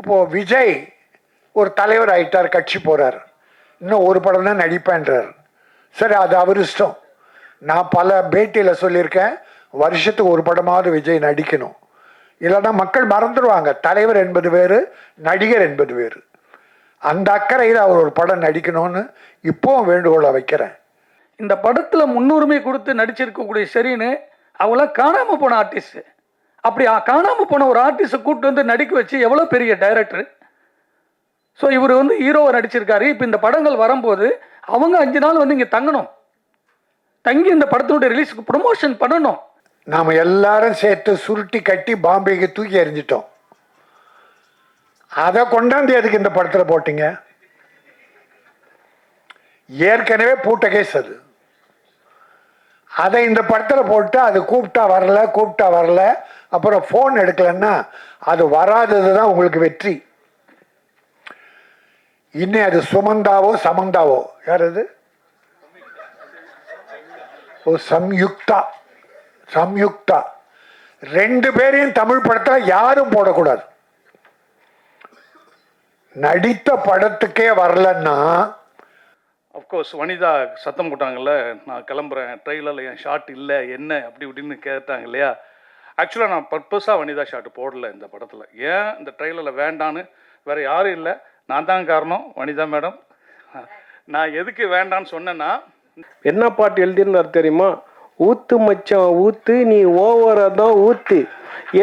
இப்போது விஜய் ஒரு தலைவர் ஆகிட்டார், கட்சி போகிறார், இன்னும் ஒரு படம் தான் நடிப்பேன்றார். சரி, அது அவர் இஷ்டம். நான் பல பேட்டியில் சொல்லியிருக்கேன், வருஷத்துக்கு ஒரு படமாவது விஜய் நடிக்கணும். இல்லைன்னா மக்கள் மறந்துடுவாங்க, தலைவர் என்பது வேறு, நடிகர் என்பது வேறு. அந்த அக்கறையில் அவர் ஒரு படம் நடிக்கணும்னு இப்போவும் வேண்டுகோளை வைக்கிறேன். இந்த படத்தில் முன்னுரிமை கொடுத்து நடிச்சிருக்கக்கூடிய ஷெரீனு அவங்களாம் காணாமல் போன ஆர்டிஸ்ட். அப்படி காணாமல் போன ஒரு ஆர்டிஸ்ட்டை கூப்பிட்டு வந்து நடிக்க வச்சு எவ்வளோ பெரிய டைரக்டர். ஸோ இவர் வந்து ஹீரோவை நடிச்சிருக்காரு. இப்போ இந்த படங்கள் வரும்போது அவங்க 5 நாள் வந்து இங்கே தங்கணும், தங்கி இந்த படத்தினுடைய ரிலீஸுக்கு ப்ரொமோஷன் பண்ணணும். நாம் எல்லாரும் சேர்த்து சுருட்டி கட்டி பாம்பேக்கு தூக்கி எறிஞ்சிட்டோம். அதை கொண்டாந்து எதுக்கு இந்த படத்தில் போட்டீங்க? ஏற்கனவே பூட்ட கேஸ் அது. அதை இந்த படத்தில் போட்டு அது கூப்பிட்டா வரல, அப்புறம் ஃபோன் எடுக்கலன்னா அது வராதது தான் உங்களுக்கு வெற்றி. இன்னும் அது சுமந்தாவோ சமந்தாவோ, யார் அது? ஓ, சம்யுக்தா 2 பேரையும் தமிழ் படத்தில் யாரும் போடக்கூடாது. நடித்த படத்துக்கே வரலன்னா, அஃப்கோர்ஸ் வனிதா சத்தம் போட்டாங்கல்ல, நான் கிளம்புறேன், ட்ரெயிலரில் என் ஷாட் இல்லை என்ன அப்படி இப்படின்னு கேட்டாங்க இல்லையா. ஆக்சுவலாக நான் பர்பஸாக வனிதா ஷாட் போடல இந்த படத்தில். ஏன் இந்த ட்ரெயிலரில் வேண்டான்னு வேறு யாரும் இல்லை, நான் தான் காரணம், வனிதா மேடம். நான் எதுக்கு வேண்டான்னு சொன்னேன்னா, என்ன பாட்டு எழுதியிருந்தார் தெரியுமா? ஊத்து மச்சான் ஊத்து, நீ ஓவரா தான் ஊத்து,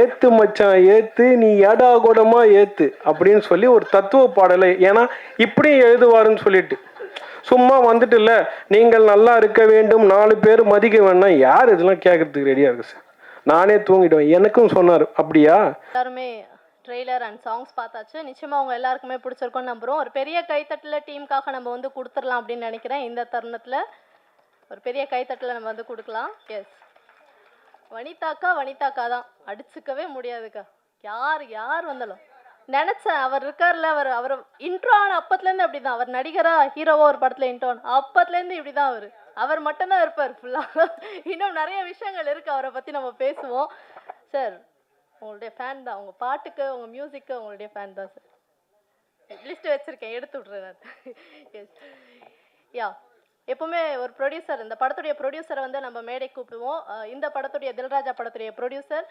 ஏத்து மச்சான் ஏத்து, நீ ஏடா கூடமா ஏத்து அப்படின்னு சொல்லி ஒரு தத்துவ பாடலை. ஏன்னா இப்படியும் எழுதுவாருன்னு சொல்லிட்டு சும்மா வந்துட்டு இல்லை, நீங்கள் நல்லா இருக்க வேண்டும், 4 பேர் மதிக்க வேண்டாம், யார் இதெல்லாம் கேட்கறதுக்கு ரெடியாக இருக்கு சார்? நானே தூங்கிடுவேன். எனக்கும் சொன்னார். அப்படியா? எல்லாருமே ட்ரெய்லர் அண்ட் சாங்ஸ் பார்த்தாச்சு. நிச்சயமாக அவங்க எல்லாருக்குமே பிடிச்சிருக்கோன்னு நம்புகிறோம். ஒரு பெரிய கைத்தட்டில் டீமுக்காக நம்ம வந்து கொடுத்துடலாம் அப்படின்னு நினைக்கிறேன். இந்த தருணத்தில் ஒரு பெரிய கைத்தட்டில் நம்ம வந்து கொடுக்கலாம். எஸ், வனிதாக்கா தான், அடிச்சுக்கவே முடியாதுக்கா. யார் வந்தாலும் நினச்சேன் அவர் இருக்கார்ல, அவர் இன்ட்ரோ ஆன அப்பத்துலேருந்து அப்படி தான். அவர் நடிகராக ஹீரோவோ ஒரு படத்தில் இன்ட்ரோ அப்பத்துலேருந்து இப்படி தான். அவர் மட்டும்தான் இருப்பார் ஃபுல்லாக. இன்னும் நிறைய விஷயங்கள் இருக்குது, அவரை பற்றி நம்ம பேசுவோம். சார், உங்களுடைய ஃபேன் தான், உங்கள் பாட்டுக்கு உங்கள் மியூசிக்கு உங்களுடைய ஃபேன் தான் சார். லிஸ்ட்டு வச்சுருக்கேன், எடுத்து விட்றேன். எஸ், யா, எப்பவுமே ஒரு ப்ரொடியூசர், இந்த படத்துடைய ப்ரொடியூசரை வந்து நம்ம மேடை கூப்பிடுவோம். இந்த படத்துடைய தில்ராஜா படத்துடைய ப்ரொடியூசர்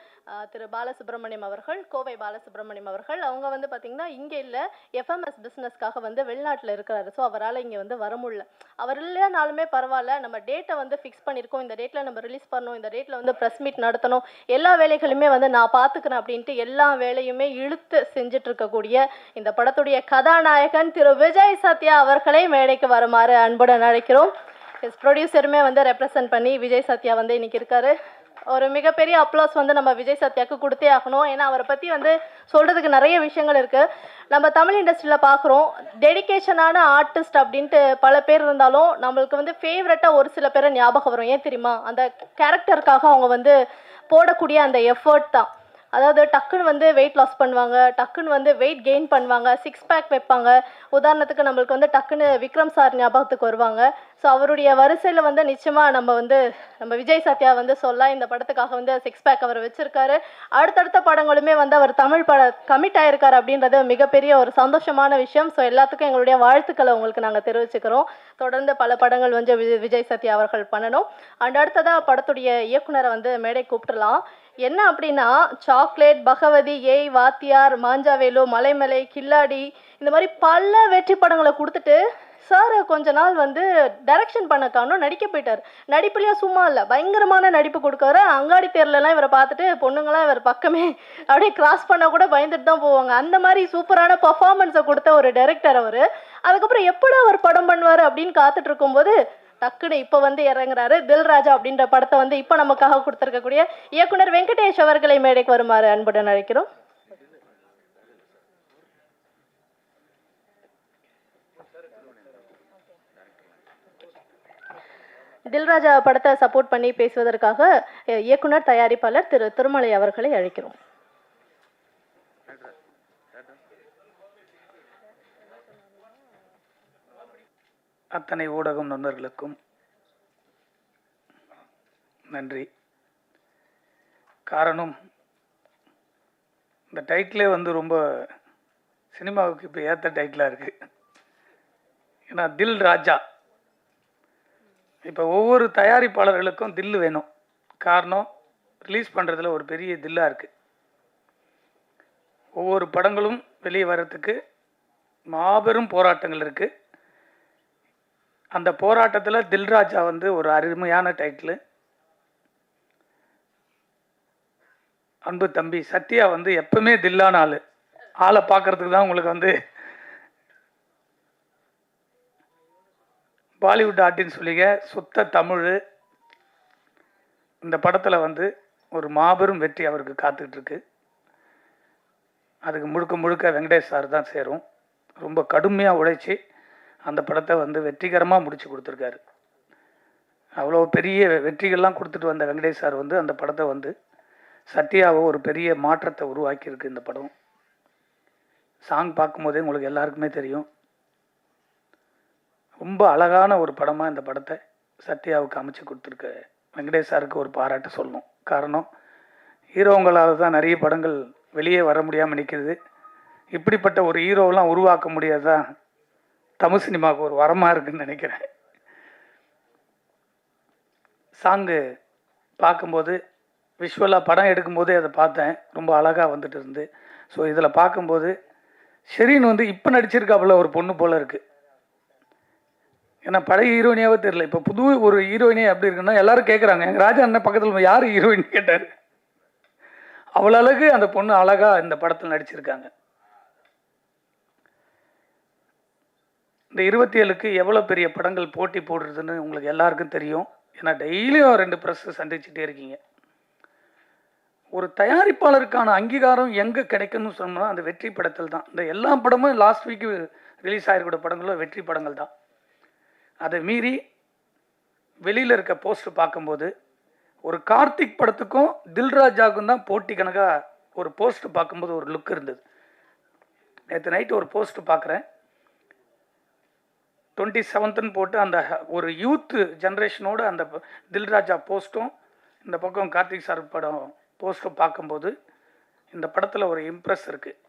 திரு பாலசுப்ரமணியம் அவர்கள், கோவை பாலசுப்ரமணியம் அவர்கள். அவங்க வந்து பார்த்திங்கன்னா இங்கே இல்லை, எஃப்எம்எஸ் பிஸ்னஸ்க்காக வந்து வெளிநாட்டில் இருக்கிறாரு. ஸோ அவரால் இங்கே வந்து வர முடியல. அவர் இல்லைனாலுமே பரவாயில்ல, நம்ம டேட்டை வந்து ஃபிக்ஸ் பண்ணியிருக்கோம், இந்த டேட்டில் நம்ம ரிலீஸ் பண்ணணும், இந்த டேட்டில் வந்து ப்ரெஸ் மீட் நடத்தணும், எல்லா வேலைகளுமே வந்து நான் பார்த்துக்கிறேன் அப்படின்ட்டு எல்லா வேலையுமே இழுத்து செஞ்சுட்டு இருக்கக்கூடிய இந்த படத்துடைய கதாநாயகன் திரு விஜய் சத்யா அவர்களை மேடைக்கு வருமாறு அன்புடன் அழைக்கிறோம். எஸ், ப்ரொடியூசருமே வந்து ரெப்ரசன்ட் பண்ணி விஜய் சத்யா வந்து இன்னைக்கு இருக்காரு. ஒரு மிகப்பெரிய அப்ளாஸ் வந்து நம்ம விஜய் சத்யாவுக்கு கொடுத்தே ஆகணும். ஏன்னா அவரை பற்றி வந்து சொல்கிறதுக்கு நிறைய விஷயங்கள் இருக்குது. நம்ம தமிழ் இண்டஸ்ட்ரியில் பார்க்குறோம், டெடிக்கேஷனான ஆர்டிஸ்ட் அப்படின்ட்டு பல பேர் இருந்தாலும் நம்மளுக்கு வந்து ஃபேவரட்டாக ஒரு சில பேரை ஞாபகம் வரும். ஏன் தெரியுமா? அந்த கேரக்டருக்காக அவங்க வந்து போடக்கூடிய அந்த எஃபர்ட் தான். அதாவது டக்குன்னு வந்து வெயிட் லாஸ் பண்ணுவாங்க, டக்குன்னு வந்து வெயிட் கெயின் பண்ணுவாங்க, 6 பேக் வைப்பாங்க. உதாரணத்துக்கு நம்மளுக்கு வந்து டக்குன்னு விக்ரம் சார் ஞாபகத்துக்கு வருவாங்க. ஸோ அவருடைய வரிசையில் வந்து நிச்சயமாக நம்ம விஜய் சத்யா வந்து சொல்ல இந்த படத்துக்காக வந்து 6 பேக் அவர் வச்சுருக்காரு. அடுத்தடுத்த படங்களுமே வந்து அவர் தமிழ் கமிட் ஆகிருக்காரு அப்படின்றது மிகப்பெரிய ஒரு சந்தோஷமான விஷயம். ஸோ எல்லாத்துக்கும் எங்களுடைய வாழ்த்துக்களை உங்களுக்கு நாங்கள் தெரிவிச்சுக்கிறோம். தொடர்ந்து பல படங்கள் வந்து விஜய் சத்யா அவர்கள் பண்ணணும். அண்ட் அடுத்ததாக படத்துடைய இயக்குனரை வந்து மேடை கூப்பிட்டுலாம். என்ன அப்படின்னா, சாக்லேட், பகவதி, ஏய் வாத்தியார், மாஞ்சாவேலு, மலைமலை, கில்லாடி, இந்த மாதிரி பல வெற்றி படங்களை கொடுத்துட்டு சார் கொஞ்ச நாள் வந்து டைரக்ஷன் பண்ண காரணம் நடிக்க போயிட்டார். நடிப்புலையும் சும்மா இல்லை, பயங்கரமான நடிப்பு கொடுக்குறாரு. அங்காடி தேர்லலாம் இவரை பார்த்துட்டு பொண்ணுங்களாம் இவர் பக்கமே அப்படியே கிராஸ் பண்ணால் கூட பயந்துட்டு தான் போவாங்க. அந்த மாதிரி சூப்பரான பர்ஃபார்மன்ஸை கொடுத்த ஒரு டைரக்டர் அவர். அதுக்கப்புறம் எப்படி அவர் படம் பண்ணுவார் அப்படின்னு காத்துட்டு இருக்கும்போது டக்குன்னு இப்போ வந்து இறங்குறாரு. தில்ராஜா அப்படின்ற படத்தை வந்து இப்போ நமக்காக கொடுத்துருக்கக்கூடிய இயக்குனர் வெங்கடேஷ் அவர்களை மேடைக்கு வருமாறு அன்புடன் அழைக்கிறோம். தில்ராஜா படத்தை சப்போர்ட் பண்ணி பேசுவதற்காக இயக்குனர் தயாரிப்பாளர் திரு திருமலை அவர்களை அழைக்கிறோம். அத்தனை ஊடகம் நண்பர்களுக்கும் நன்றி. காரணம், இந்த டைட்டிலே வந்து ரொம்ப சினிமாவுக்கு இப்போ ஏற்ற டைட்டிலாக இருக்குது. ஏன்னா தில் ராஜா. இப்போ ஒவ்வொரு தயாரிப்பாளர்களுக்கும் தில்லு வேணும். காரணம், ரிலீஸ் பண்ணுறதுல ஒரு பெரிய தில்லாக இருக்குது. ஒவ்வொரு படங்களும் வெளியே வர்றதுக்கு மாபெரும் போராட்டங்கள் இருக்குது. அந்த போராட்டத்தில் தில்ராஜா வந்து ஒரு அருமையான டைட்டிலு. அன்பு தம்பி சத்யா வந்து எப்பவுமே தில்லான ஆளை பார்க்கறதுக்கு தான் உங்களுக்கு வந்து பாலிவுட் ஆர்டின்னு சொல்லிங்க சுத்த தமிழ். இந்த படத்தில் வந்து ஒரு மாபெரும் வெற்றி அவருக்கு காத்துக்கிட்டு. அதுக்கு முழுக்க முழுக்க வெங்கடேஷ் சார் தான் சேரும். ரொம்ப கடுமையாக உழைச்சி அந்த படத்தை வந்து வெற்றிகரமாக முடித்து கொடுத்துருக்காரு. அவ்வளோ பெரிய வெற்றிகள்லாம் கொடுத்துட்டு வந்த வெங்கடேஷ் சார் வந்து அந்த படத்தை வந்து சத்யாவை ஒரு பெரிய மாற்றத்தை உருவாக்கியிருக்கு. இந்த படம் சாங் பார்க்கும்போதே உங்களுக்கு எல்லாருக்குமே தெரியும். ரொம்ப அழகான ஒரு படமாக இந்த படத்தை சத்யாவுக்கு அமைச்சு கொடுத்துருக்க வெங்கடேஷ் சாருக்கு ஒரு பாராட்டு சொல்லணும். காரணம், ஹீரோங்களால் தான் நிறைய படங்கள் வெளியே வர முடியாமல் நிற்கிது. இப்படிப்பட்ட ஒரு ஹீரோவெலாம் உருவாக்க முடியாதான் தமிழ் சினிமாவுக்கு ஒரு வரமாக இருக்குதுன்னு நினைக்கிறேன். சாங்கு பார்க்கும்போது விஷுவலாக படம் எடுக்கும்போதே அதை பார்த்தேன். ரொம்ப அழகாக வந்துட்டு இருந்து. ஸோ இதில் பார்க்கும்போது ஷெரீன் வந்து இப்போ நடிச்சிருக்காப்புல ஒரு பொண்ணு போல் இருக்குது. ஏன்னா பழைய ஹீரோயினியாவே தெரியல. இப்போ புது ஒரு ஹீரோயினே அப்படி இருக்குன்னா எல்லாரும் கேட்குறாங்க, எங்கள் ராஜா அண்ணன் பக்கத்தில் யார் ஹீரோயின் கேட்டார். அவ்வளோ அழகு அந்த பொண்ணு அழகாக இந்த படத்தில் நடிச்சிருக்காங்க. இந்த 27க்கு எவ்வளோ பெரிய படங்கள் போட்டி போடுறதுன்னு உங்களுக்கு எல்லாருக்கும் தெரியும். ஏன்னா டெய்லியும் 2 ப்ரெஸ் சந்திச்சுட்டே இருக்கீங்க. ஒரு தயாரிப்பாளருக்கான அங்கீகாரம் எங்கே கிடைக்குன்னு சொன்னோம்னா அந்த வெற்றி படத்தில் தான். இந்த எல்லா படமும் லாஸ்ட் வீக்கு ரிலீஸ் ஆகிருக்கிற படங்களும் வெற்றி படங்கள் தான். அதை மீறி வெளியில் இருக்க போஸ்ட் பார்க்கும்போது ஒரு கார்த்திக் படத்துக்கும் தில்ராஜாவுக்கும் தான் போட்டி கணக்காக ஒரு போஸ்ட் பார்க்கும்போது ஒரு லுக் இருந்தது. நேற்று நைட்டு ஒரு போஸ்ட் பார்க்குறேன், 27ன்னு போட்டு அந்த ஒரு யூத்து ஜென்ரேஷனோடு அந்த தில்ராஜா போஸ்ட்டும் இந்த பக்கம் கார்த்திக் சார் படம் போஸ்ட்டும் பார்க்கும்போது இந்த படத்தில் ஒரு இம்ப்ரெஸ் இருக்குது.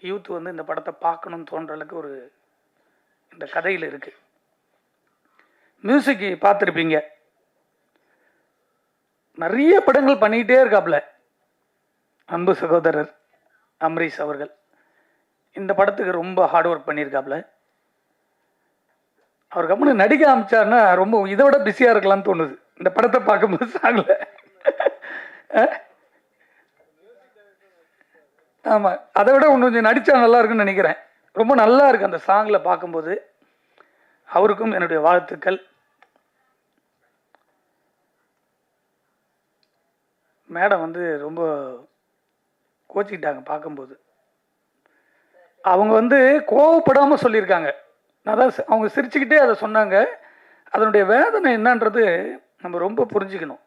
யூத் வந்து இந்த படத்தை பார்க்கணுன்னு தோன்ற அளவுக்கு ஒரு இந்த கதையில் இருக்குது. மியூசிக்கு பார்த்துருப்பீங்க, நிறைய படங்கள் பண்ணிக்கிட்டே இருக்காப்புல அன்பு சகோதரர் அம்ரீஷ் அவர்கள். இந்த படத்துக்கு ரொம்ப ஹார்ட் ஒர்க் பண்ணியிருக்காப்புல. அவர் கம்முன்னு நடிக்க ஆரம்பிச்சாருன்னா ரொம்ப இதை விட பிஸியாக இருக்கலாம்னு தோணுது இந்த படத்தை பார்க்கும்போது. சாங்கல ஆமாம், அதை விட ஒன்று கொஞ்சம் நடித்தா நல்லா இருக்குன்னு நினைக்கிறேன். ரொம்ப நல்லா இருக்குது அந்த சாங்கில் பார்க்கும்போது. அவருக்கும் என்னுடைய வாழ்த்துக்கள். மேடம் வந்து ரொம்ப கோச்சிக்கிட்டாங்க பார்க்கும்போது. அவங்க வந்து கோவப்படாமல் சொல்லியிருக்காங்க. நான் தான் அவங்க சிரிச்சுக்கிட்டே அதை சொன்னாங்க. அதனுடைய வேதனை என்னன்றது நம்ம ரொம்ப புரிஞ்சுக்கணும்.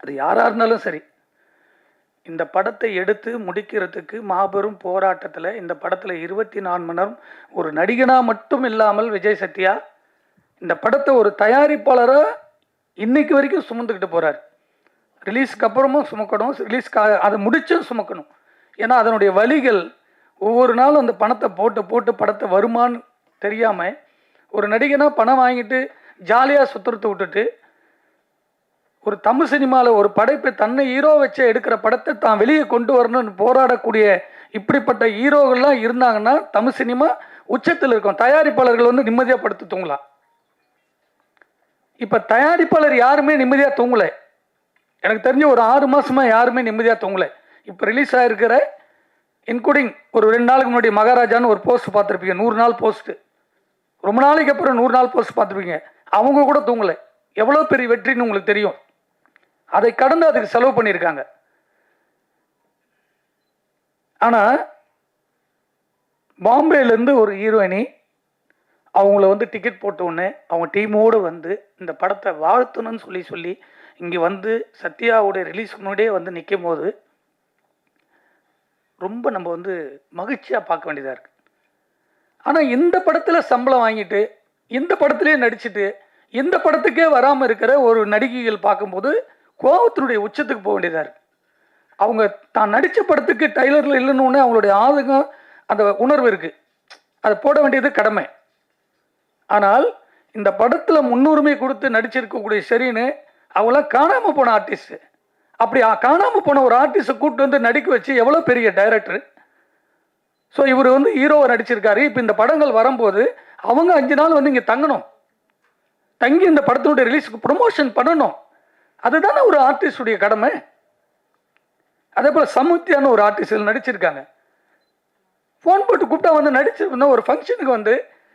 அது யாராக இருந்தாலும் சரி, இந்த படத்தை எடுத்து முடிக்கிறதுக்கு மாபெரும் போராட்டத்தில் இந்த படத்தில் 24 மணி நேரம் ஒரு நடிகனாக மட்டும் இல்லாமல் விஜய் சத்யா இந்த படத்தை ஒரு தயாரிப்பாளராக இன்னைக்கு வரைக்கும் சுமந்துக்கிட்டு போகிறார். ரிலீஸ்க்கு அப்புறமும் சுமக்கணும், ரிலீஸ்க்கு அதை முடிச்சும் சுமக்கணும். ஏன்னா அதனுடைய வலிகள் ஒவ்வொரு நாளும் அந்த பணத்தை போட்டு போட்டு படத்தை வருமானு தெரியாமல் ஒரு நடிகனாக பணம் வாங்கிட்டு ஜாலியாக சுற்றுறதை விட்டுட்டு ஒரு தமிழ் சினிமாவில் ஒரு படைப்பை தன்னை ஹீரோ வச்சு எடுக்கிற படத்தை தான் வெளியே கொண்டு வரணும்னு போராடக்கூடிய இப்படிப்பட்ட ஹீரோகள்லாம் இருந்தாங்கன்னா தமிழ் சினிமா உச்சத்தில் இருக்கும். தயாரிப்பாளர்கள் வந்து நிம்மதியாக படுத்து தூங்கலாம். இப்போ தயாரிப்பாளர் யாருமே நிம்மதியாக தூங்கலை. எனக்கு தெரிஞ்ச ஒரு 6 மாதமாக யாருமே நிம்மதியாக தூங்கலை. இப்போ ரிலீஸ் ஆகிருக்கிற இன்க்ளூடிங் ஒரு 2 நாளுக்கு முன்னாடி மகாராஜான்னு ஒரு போஸ்ட் பார்த்துருப்பீங்க, 100 நாள் போஸ்ட்டு. ரொம்ப நாளைக்கு அப்புறம் 100 நாள் போஸ்ட் பார்த்துருப்பீங்க. அவங்க கூட தூங்கலை. எவ்வளோ பெரிய வெற்றின்னு உங்களுக்கு தெரியும். அதை கடந்து அதுக்கு செலவு பண்ணியிருக்காங்க. ஆனால் பாம்பேலேருந்து ஒரு ஹீரோயினி அவங்கள வந்து டிக்கெட் போட்ட உடனே அவங்க டீமோடு வந்து இந்த படத்தை வாழ்த்தணும்னு சொல்லி இங்கே வந்து சத்யாவுடைய ரிலீஸ் முன்னாடியே வந்து நிற்கும் போது ரொம்ப நம்ம வந்து மகிழ்ச்சியாக பார்க்க வேண்டியதாக இருக்குது. ஆனால் இந்த படத்தில் சம்பளம் வாங்கிட்டு இந்த படத்துலேயே நடிச்சுட்டு இந்த படத்துக்கே வராமல் இருக்கிற ஒரு நடிகைகள் பார்க்கும்போது கோபத்தினுடைய உச்சத்துக்கு போக வேண்டியதாக இருக்குது. அவங்க தான் நடித்த படத்துக்கு டைலரில் இல்லைன்னு அவங்களுடைய ஆதங்கம் அந்த உணர்வு இருக்குது, அதை போட வேண்டியது கடமை. ஆனால் இந்த படத்தில் முன்னுரிமை கொடுத்து நடிச்சிருக்கக்கூடிய ஷெரீனு அவங்களாம் காணாமல் போன ஆர்டிஸ்ட்டு. அப்படி காணாமல் போன ஒரு ஆர்டிஸ்ட்டை கூப்பிட்டு வந்து நடிக்க வச்சு எவ்வளோ பெரிய டைரக்டர். ஸோ இவர் வந்து ஹீரோவை நடிச்சிருக்காரு. இப்போ இந்த படங்கள் வரும்போது அவங்க 5 நாள் வந்து இங்கே தங்கணும், தங்கி இந்த படத்தினுடைய ரிலீஸுக்கு ப்ரொமோஷன் பண்ணணும். அதுதானே ஒரு ஆர்டிஸ்டுடைய கடமை. அதே போல் சமுத்தியான ஒரு ஆர்டிஸ்ட் நடிச்சிருக்காங்க. ஃபோன் போட்டு கூப்பிட்டா வந்து நடிச்சிருந்தோம். ஒரு ஃபங்க்ஷனுக்கு வந்து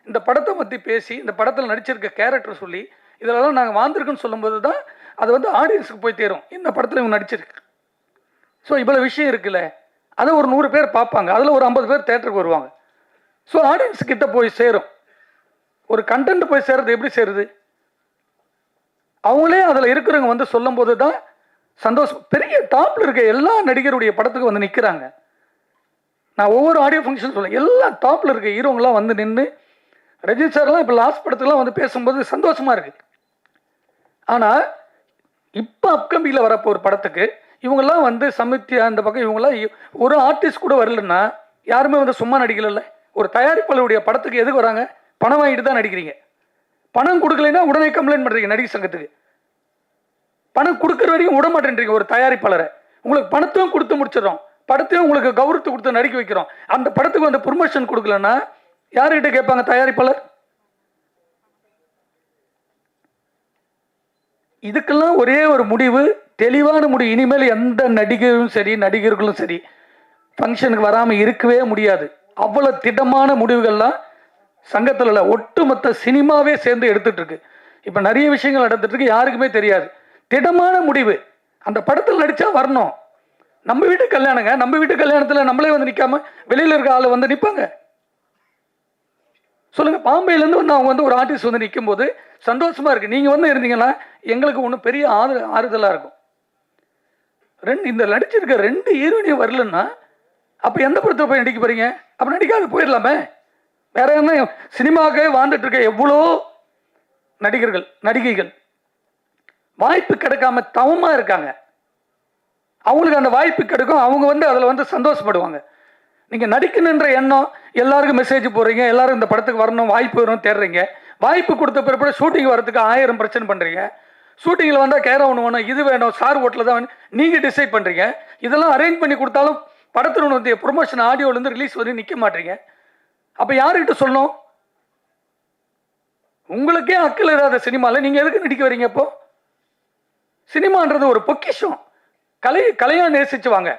இந்த படத்தை பற்றி பேசி இந்த படத்தில் நடிச்சிருக்க கேரக்டர் சொல்லி இதெல்லாம் நாங்கள் வாழ்ந்துருக்குன்னு சொல்லும்போது தான் அது வந்து ஆடியன்ஸுக்கு போய் தேரும், இந்த படத்தில் இவங்க நடிச்சிருக்கு. ஸோ இவ்வளோ விஷயம் இருக்குல்ல, அதை ஒரு 100 பேர் பார்ப்பாங்க, அதில் ஒரு 50 பேர் தேட்டருக்கு வருவாங்க. ஸோ ஆடியன்ஸ் கிட்ட போய் சேரும். ஒரு கண்டென்ட் போய் சேர்றது எப்படி சேருது? அவங்களே அதில் இருக்கிறவங்க வந்து சொல்லும் போது தான் சந்தோஷம். பெரிய டாப்பில் இருக்க எல்லா நடிகருடைய படத்துக்கு வந்து நிற்கிறாங்க. நான் ஒவ்வொரு ஆடியோ ஃபங்க்ஷன் சொல்ல, எல்லா டாப்பில் இருக்க ஹீரோங்களாம் வந்து நின்று, ரஜினி சார்லாம் இப்போ லாஸ்ட் படத்துக்குலாம் வந்து பேசும்போது சந்தோஷமாக இருக்குது. ஆனால் இப்போ அப்கமிங்கில் வரப்போ ஒரு படத்துக்கு இவங்கெல்லாம் வந்து சமித்தியா அந்த பக்கம் இவங்கெல்லாம் ஒரு ஆர்டிஸ்ட் கூட வரலன்னா யாருமே வந்து சும்மா நடிக்கல. ஒரு தயாரிப்பாளருடைய படத்துக்கு எதுக்கு வராங்க? பணம் வாங்கிட்டு தான் நடிக்கிறீங்க. பணம் கொடுக்கலைன்னா உடனே கம்ப்ளைண்ட் பண்ணுறீங்க நடிகர் சங்கத்துக்கு. பணம் கொடுக்குற வரைக்கும் விட மாட்டேன்றீங்க ஒரு தயாரிப்பாளரை. உங்களுக்கு பணத்தையும் கொடுத்து முடிச்சிடறோம், படத்தையும் உங்களுக்கு கௌரவத்தை கொடுத்து நடிக்க வைக்கிறோம். அந்த படத்துக்கு வந்து ப்ரொமோஷன் கொடுக்கலன்னா யாருக்கிட்ட கேட்பாங்க தயாரிப்பாளர்? இதுக்கெல்லாம் ஒரே ஒரு முடிவு, தெளிவான முடிவு. இனிமேல் எந்த நடிகரும் சரி நடிகர்களும் சரி ஃபங்க்ஷனுக்கு வராமல் இருக்கவே முடியாது. அவ்வளோ திடமான முடிவுகள்லாம் சங்கத்தில் இல்லை, ஒட்டுமொத்த சினிமாவே சேர்ந்து எடுத்துட்டு இருக்கு. இப்போ நிறைய விஷயங்கள் நடந்துட்டு இருக்கு, யாருக்குமே தெரியாது. திடமான முடிவு, அந்த படத்தில் நடித்தா வரணும். நம்ம வீட்டு கல்யாணங்க, நம்ம வீட்டு கல்யாணத்தில் நம்மளே வந்து நிற்காம வெளியில் இருக்க ஆள் வந்து நிற்பாங்க. சொல்லுங்கள், பாம்பேலேருந்து வந்து அவங்க வந்து ஒரு ஆர்டிஸ்ட் வந்து நிற்கும் போது சந்தோஷமாக இருக்குது. நீங்கள் வந்து இருந்தீங்கன்னா எங்களுக்கு ஒன்றும் பெரிய ஆறுதலாக இருக்கும். இந்த நடிச்சிருக்க 2 ஹீரோயினையும் வரலன்னா அப்போ எந்த படத்தை போய் நடிக்க போகிறீங்க? அப்போ நடிக்காது போயிடலாமே. வேற என்ன, சினிமாவுக்கே வாழ்ந்துட்டு இருக்க எவ்வளோ நடிகர்கள் நடிகைகள் வாய்ப்பு கிடைக்காம தவமாக இருக்காங்க. அவங்களுக்கு அந்த வாய்ப்பு கிடைக்கும், அவங்க வந்து அதில் வந்து சந்தோஷப்படுவாங்க. நீங்கள் நடிக்கணுன்ற எண்ணம், எல்லாருக்கும் மெசேஜ் போடுறீங்க, எல்லாரும் இந்த படத்துக்கு வரணும், வாய்ப்பு வரும் தேடுறீங்க. வாய்ப்பு கொடுத்த பிறகு ஷூட்டிங் வரதுக்கு 1000 பிரச்சனை பண்ணுறீங்க. ஷூட்டிங்கில் வந்தால் கேர ஒன்று வேணும், இது வேணும், சார் ஹோட்டலில் தான் வேணும், நீங்கள் டிசைட் பண்ணுறீங்க. இதெல்லாம் அரேஞ்ச் பண்ணி கொடுத்தாலும் படத்தில் ஒன்று வந்து ப்ரொமோஷன் ஆடியோலேருந்து ரிலீஸ் வந்து நிற்க மாட்டீங்க. அப்போ யாருக்கிட்ட சொல்லணும்? உங்களுக்கே அக்கல் இல்லாத சினிமாவில் நீங்கள் எதுக்கு நடிக்க வரீங்க? அப்போ சினிமான்றது ஒரு பொக்கிஷம், கலையாக நேசிச்சு வாங்க.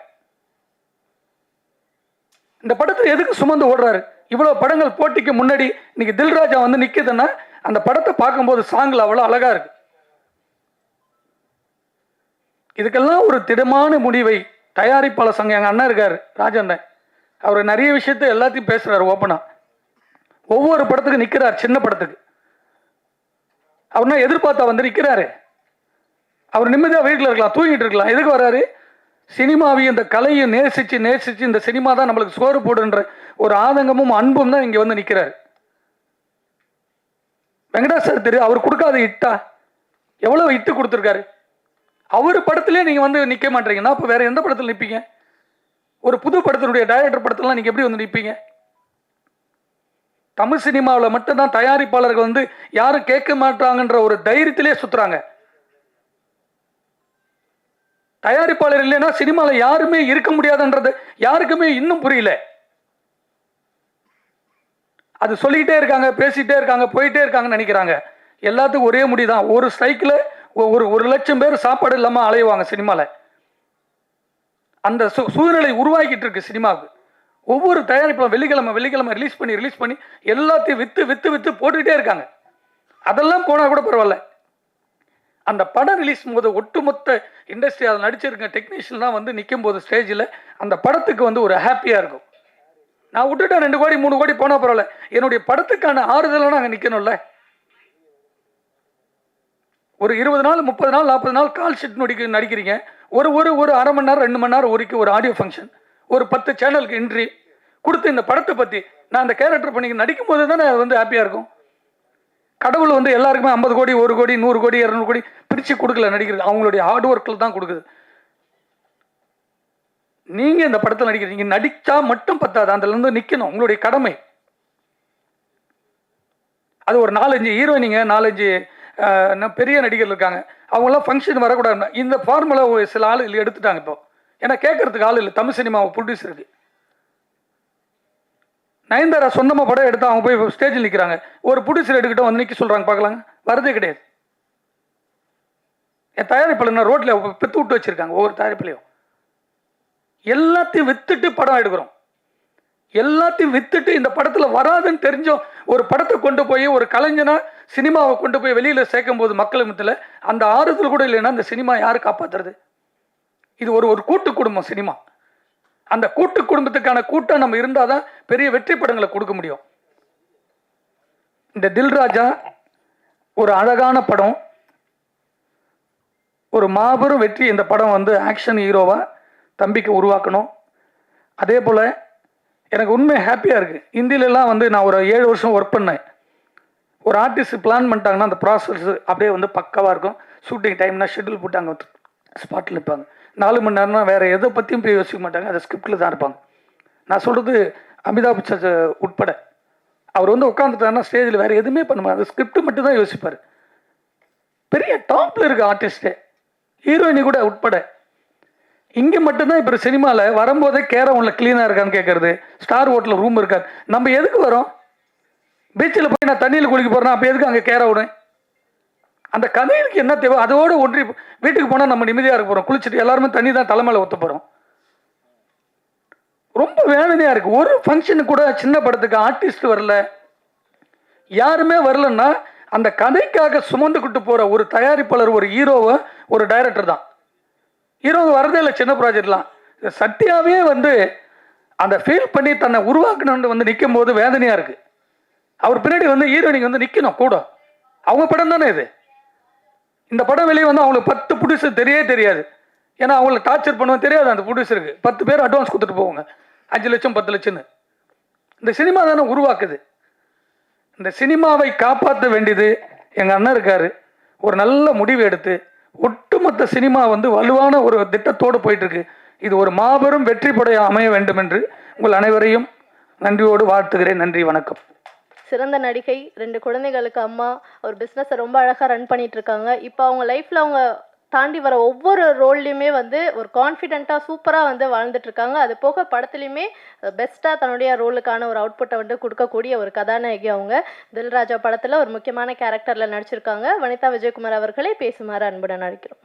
இந்த படத்தை எதுக்கு சுமந்து ஓடுறாரு? இவ்வளோ படங்கள் போட்டிக்கு முன்னாடி இன்னைக்கு தில்ராஜா வந்து நிற்குதுன்னா அந்த படத்தை பார்க்கும்போது சாங்கில் அவ்வளோ அழகாக இருக்கு. இதுக்கெல்லாம் ஒரு திடமான முடிவை தயாரிப்பாளர் சங்கம், எங்கள் அண்ணன் இருக்கார் ராஜண்ணன், அவர் நிறைய விஷயத்த எல்லாத்தையும் பேசுகிறார் ஓப்பனாக. ஒவ்வொரு படத்துக்கு நிற்கிறார், சின்ன படத்துக்கு அவர்னா எதிர்பார்த்தா வந்து நிற்கிறாரு. அவர் நிம்மதியாக வீட்டில் இருக்கலாம், தூங்கிட்டு இருக்கலாம். எதுக்கு வர்றாரு? சினிமாவையும் இந்த கலையை நேசித்து நேசித்து இந்த சினிமா தான் நம்மளுக்கு சோறு போடுன்ற ஒரு ஆதங்கமும் அன்பும் தான் இங்கே வந்து நிற்கிறார். வெங்கடாஸ் சார் தெரியும், அவர் கொடுக்காத இட்டா எவ்வளோ இட்டு கொடுத்துருக்காரு. அவர் படத்திலே நீங்கள் வந்து நிற்க மாட்டீங்கன்னா அப்போ வேற எந்த படத்தில் நிற்பீங்க? ஒரு புது படத்தினுடைய டைரக்டர் படத்திலாம் நீங்கள் எப்படி வந்து நிற்பீங்க? தமிழ் சினிமாவில் மட்டும்தான் தயாரிப்பாளர்கள் வந்து யாரும் கேட்க மாட்டாங்கன்ற ஒரு தைரியத்திலே சுற்றுறாங்க. தயாரிப்பாளர் இல்லைன்னா சினிமாவில் யாருமே இருக்க முடியாதுன்றது யாருக்குமே இன்னும் புரியல. அது சொல்லிக்கிட்டே இருக்காங்க, பேசிகிட்டே இருக்காங்க, போயிட்டே இருக்காங்கன்னு நினைக்கிறாங்க. எல்லாத்துக்கும் ஒரே முடிதான். ஒரு ஸ்ட்ரைக்கில் ஒரு 1,00,000 பேர் சாப்பாடு இல்லாமல் அலைவாங்க சினிமாவில். அந்த சூழ்நிலை உருவாக்கிட்டு இருக்கு சினிமாவுக்கு. ஒவ்வொரு தயாரிப்பிலும் வெள்ளிக்கிழமை ரிலீஸ் பண்ணி எல்லாத்தையும் விற்று போட்டுக்கிட்டே இருக்காங்க. அதெல்லாம் போனால் கூட பரவாயில்ல. அந்த படம் ரிலீஸ் போது ஒட்டுமொத்த இண்டஸ்ட்ரி அதில் நடிச்சிருக்க டெக்னீஷியன்லாம் வந்து நிற்கும் போது ஸ்டேஜில் அந்த படத்துக்கு வந்து ஒரு ஹாப்பியாக இருக்கும். நான் விட்டுட்டேன் 2 கோடி 3 கோடி போனால் பரவாயில்ல, என்னுடைய படத்துக்கான ஆறுதலாக நாங்கள் நிற்கணும்ல. ஒரு 20 நாள் 30 நாள் 40 நாள் கால் ஷீட் நடிக்கிறீங்க. ஒரு அரை மணி நேரம் 2 மணி நேரம் ஒரு ஆடியோ ஃபங்க்ஷன், ஒரு 10 சேனலுக்கு என்ட்ரி கொடுத்து இந்த படத்தை பற்றி நான் அந்த கேரக்டர் பண்ணி நடிக்கும் போது தானே அது வந்து ஹாப்பியாக இருக்கும். கடவுள் வந்து எல்லாருக்குமே 50 கோடி 1 கோடி 100 கோடி 200 கோடி பிரித்து கொடுக்கல நடிக்கிறது, அவங்களுடைய ஹார்ட் ஒர்க்கில் தான் கொடுக்குது. நீங்கள் இந்த படத்தில் நடிக்கிறீங்க, நடித்தா மட்டும் பத்தாது, அதுலேருந்து நிற்கணும், உங்களுடைய கடமை. அது ஒரு 4-5 ஹீரோயினிங்க, 4-5 பெரிய நடிகர்கள் இருக்காங்க, அவங்களாம் ஃபங்க்ஷன் வரக்கூடாது. இந்த ஃபார்முலா சில ஆள் எடுத்துட்டாங்க இப்போ. ஏன்னா கேட்கறதுக்கு ஆள் இல்லை. தமிழ் சினிமா ப்ரொடியூசருக்கு நயன்தாரா சொந்தமாக படம் எடுத்து அவங்க போய் ஸ்டேஜில் நிற்கிறாங்க, ஒரு ப்ரொடியூசர் எடுக்கிட்ட வந்து நிற்க சொல்கிறாங்க, பார்க்கலாங்க, வரதே கிடையாது. என் தயாரிப்பாளர் ரோட்டில் பெற்று விட்டு வச்சுருக்காங்க. ஒவ்வொரு தயாரிப்புலையும் எல்லாத்தையும் வித்துட்டு படம் எடுக்கிறோம். எல்லாத்தையும் வித்துட்டு இந்த படத்தில் வராதுன்னு தெரிஞ்சோம் ஒரு படத்தை கொண்டு போய் ஒரு கலைஞனா சினிமாவை கொண்டு போய் வெளியில் சேர்க்கும் போது மக்கள் மத்தியில் அந்த ஆறுதல் கூட இல்லைன்னா அந்த சினிமா யார் காப்பாற்றுறது? இது ஒரு கூட்டு குடும்பம் சினிமா. அந்த கூட்டு குடும்பத்துக்கான கூட்டம் நம்ம இருந்தால் தான் பெரிய வெற்றி படங்களை கொடுக்க முடியும். இந்த தில்ராஜா ஒரு அழகான படம், ஒரு மாபெரும் வெற்றி. இந்த படம் வந்து ஆக்ஷன் ஹீரோவாக தம்பிக்கு உருவாக்கணும். அதே போல் எனக்கு உண்மை ஹாப்பியாக இருக்குது. ஹிந்திலெலாம் வந்து நான் ஒரு 7 வருஷம் ஒர்க் பண்ணேன். ஒரு ஆர்டிஸ்ட் பிளான் பண்ணிட்டாங்கன்னா அந்த ப்ராசஸ் அப்படியே வந்து பக்காவாக இருக்கும். ஷூட்டிங் டைம்னா ஷெட்யூல் போட்டாங்க, ஸ்பாட்டில் இருப்பாங்க. 4 மணி நேரம்னா வேறு எதை பற்றியும் போய் யோசிக்க மாட்டாங்க, அதை ஸ்கிரிப்டில் தான் இருப்பாங்க. நான் சொல்கிறது அமிதாப் பச்சன் உட்பட. அவர் வந்து உட்காந்துட்டாருன்னா ஸ்டேஜில் வேறு எதுவுமே பண்ண மாட்டார், அது ஸ்கிரிப்ட் மட்டும் தான் யோசிப்பார். பெரிய டாப்பில் இருக்க ஆர்டிஸ்ட்டு, ஹீரோயினி கூட உட்பட. இங்கே மட்டும்தான் இப்போ சினிமாவில் வரும்போதே கேரம் உள்ள க்ளீனாக இருக்கான்னு கேட்குறது, ஸ்டார் ஹோட்டலில் ரூம் இருக்காது. நம்ம எதுக்கு வரோம்? பீச்சில் போய் நான் தண்ணியில் குளிக்க போகிறேன்னா அப்போ எதுக்கு அங்கே கேர விடும்? அந்த கதைகளுக்கு என்ன தேவை அதோடு ஒன்றி வீட்டுக்கு போனால் நம்ம நிம்மதியாக இருக்க போகிறோம். குளிச்சுட்டு எல்லாருமே தண்ணி தான் தலைமையில் ஊற்ற போகிறோம். ரொம்ப வேதனையாக இருக்குது. ஒரு ஃபங்க்ஷனுக்கு கூட சின்ன படத்துக்கு ஆர்டிஸ்ட் வரல, யாருமே வரலன்னா அந்த கதைக்காக சுமந்துக்கிட்டு போகிற ஒரு தயாரிப்பாளர், ஒரு ஹீரோவை, ஒரு டைரக்டர் தான். ஹீரோ வரதே இல்லை சின்ன ப்ராஜெக்ட்லாம். சத்யாவே வந்து அந்த ஃபீல் பண்ணி தன்னை உருவாக்கணும்னு வந்து நிற்கும் போது வேதனையாக இருக்குது. அவர் பின்னாடி வந்து ஹீரோயினிக்கு வந்து நிற்கணும் கூட. அவங்க படம் தானே இது. இந்த படம் வெளியே வந்து அவங்களுக்கு 10 ப்ரொடியூசர் தெரியாது. ஏன்னா அவங்கள டார்ச்சர் பண்ணுவோம் தெரியாது. அந்த ப்ரொடியூசருக்கு 10 பேர் அட்வான்ஸ் கொடுத்துட்டு போவாங்க, 5 லட்சம் 10 லட்சம்னு. இந்த சினிமா தானே உருவாக்குது. இந்த சினிமாவை காப்பாற்ற வேண்டியது எங்கள் அண்ணன் இருக்காரு. ஒரு நல்ல முடிவு எடுத்து ஒட்டுமொத்த சினிமா வந்து வலுவான ஒரு திட்டத்தோடு போயிட்டுருக்கு. இது ஒரு மாபெரும் வெற்றி படையாக அமைய வேண்டும் என்று உங்கள் அனைவரையும் நன்றியோடு வாழ்த்துகிறேன். நன்றி, வணக்கம். சிறந்த நடிகை, 2 குழந்தைகளுக்கு அம்மா, ஒரு பிஸ்னஸை ரொம்ப அழகாக ரன் பண்ணிட்டு இருக்காங்க. இப்போ அவங்க லைஃப்பில் அவங்க தாண்டி வர ஒவ்வொரு ரோல்லையுமே வந்து ஒரு கான்ஃபிடென்ட்டாக சூப்பராக வந்து வாழ்ந்துட்டு இருக்காங்க. அது போக படத்துலையுமே பெஸ்ட்டாக தன்னுடைய ரோலுக்கான ஒரு அவுட்புட்டை வந்து கொடுக்கக்கூடிய ஒரு கதாநாயகி அவங்க. தில்ராஜா படத்தில் ஒரு முக்கியமான கேரக்டரில் நடிச்சிருக்காங்க. வனிதா விஜயகுமார் அவர்களை பேசுமாறு அன்புடன் அழைக்கிறோம்.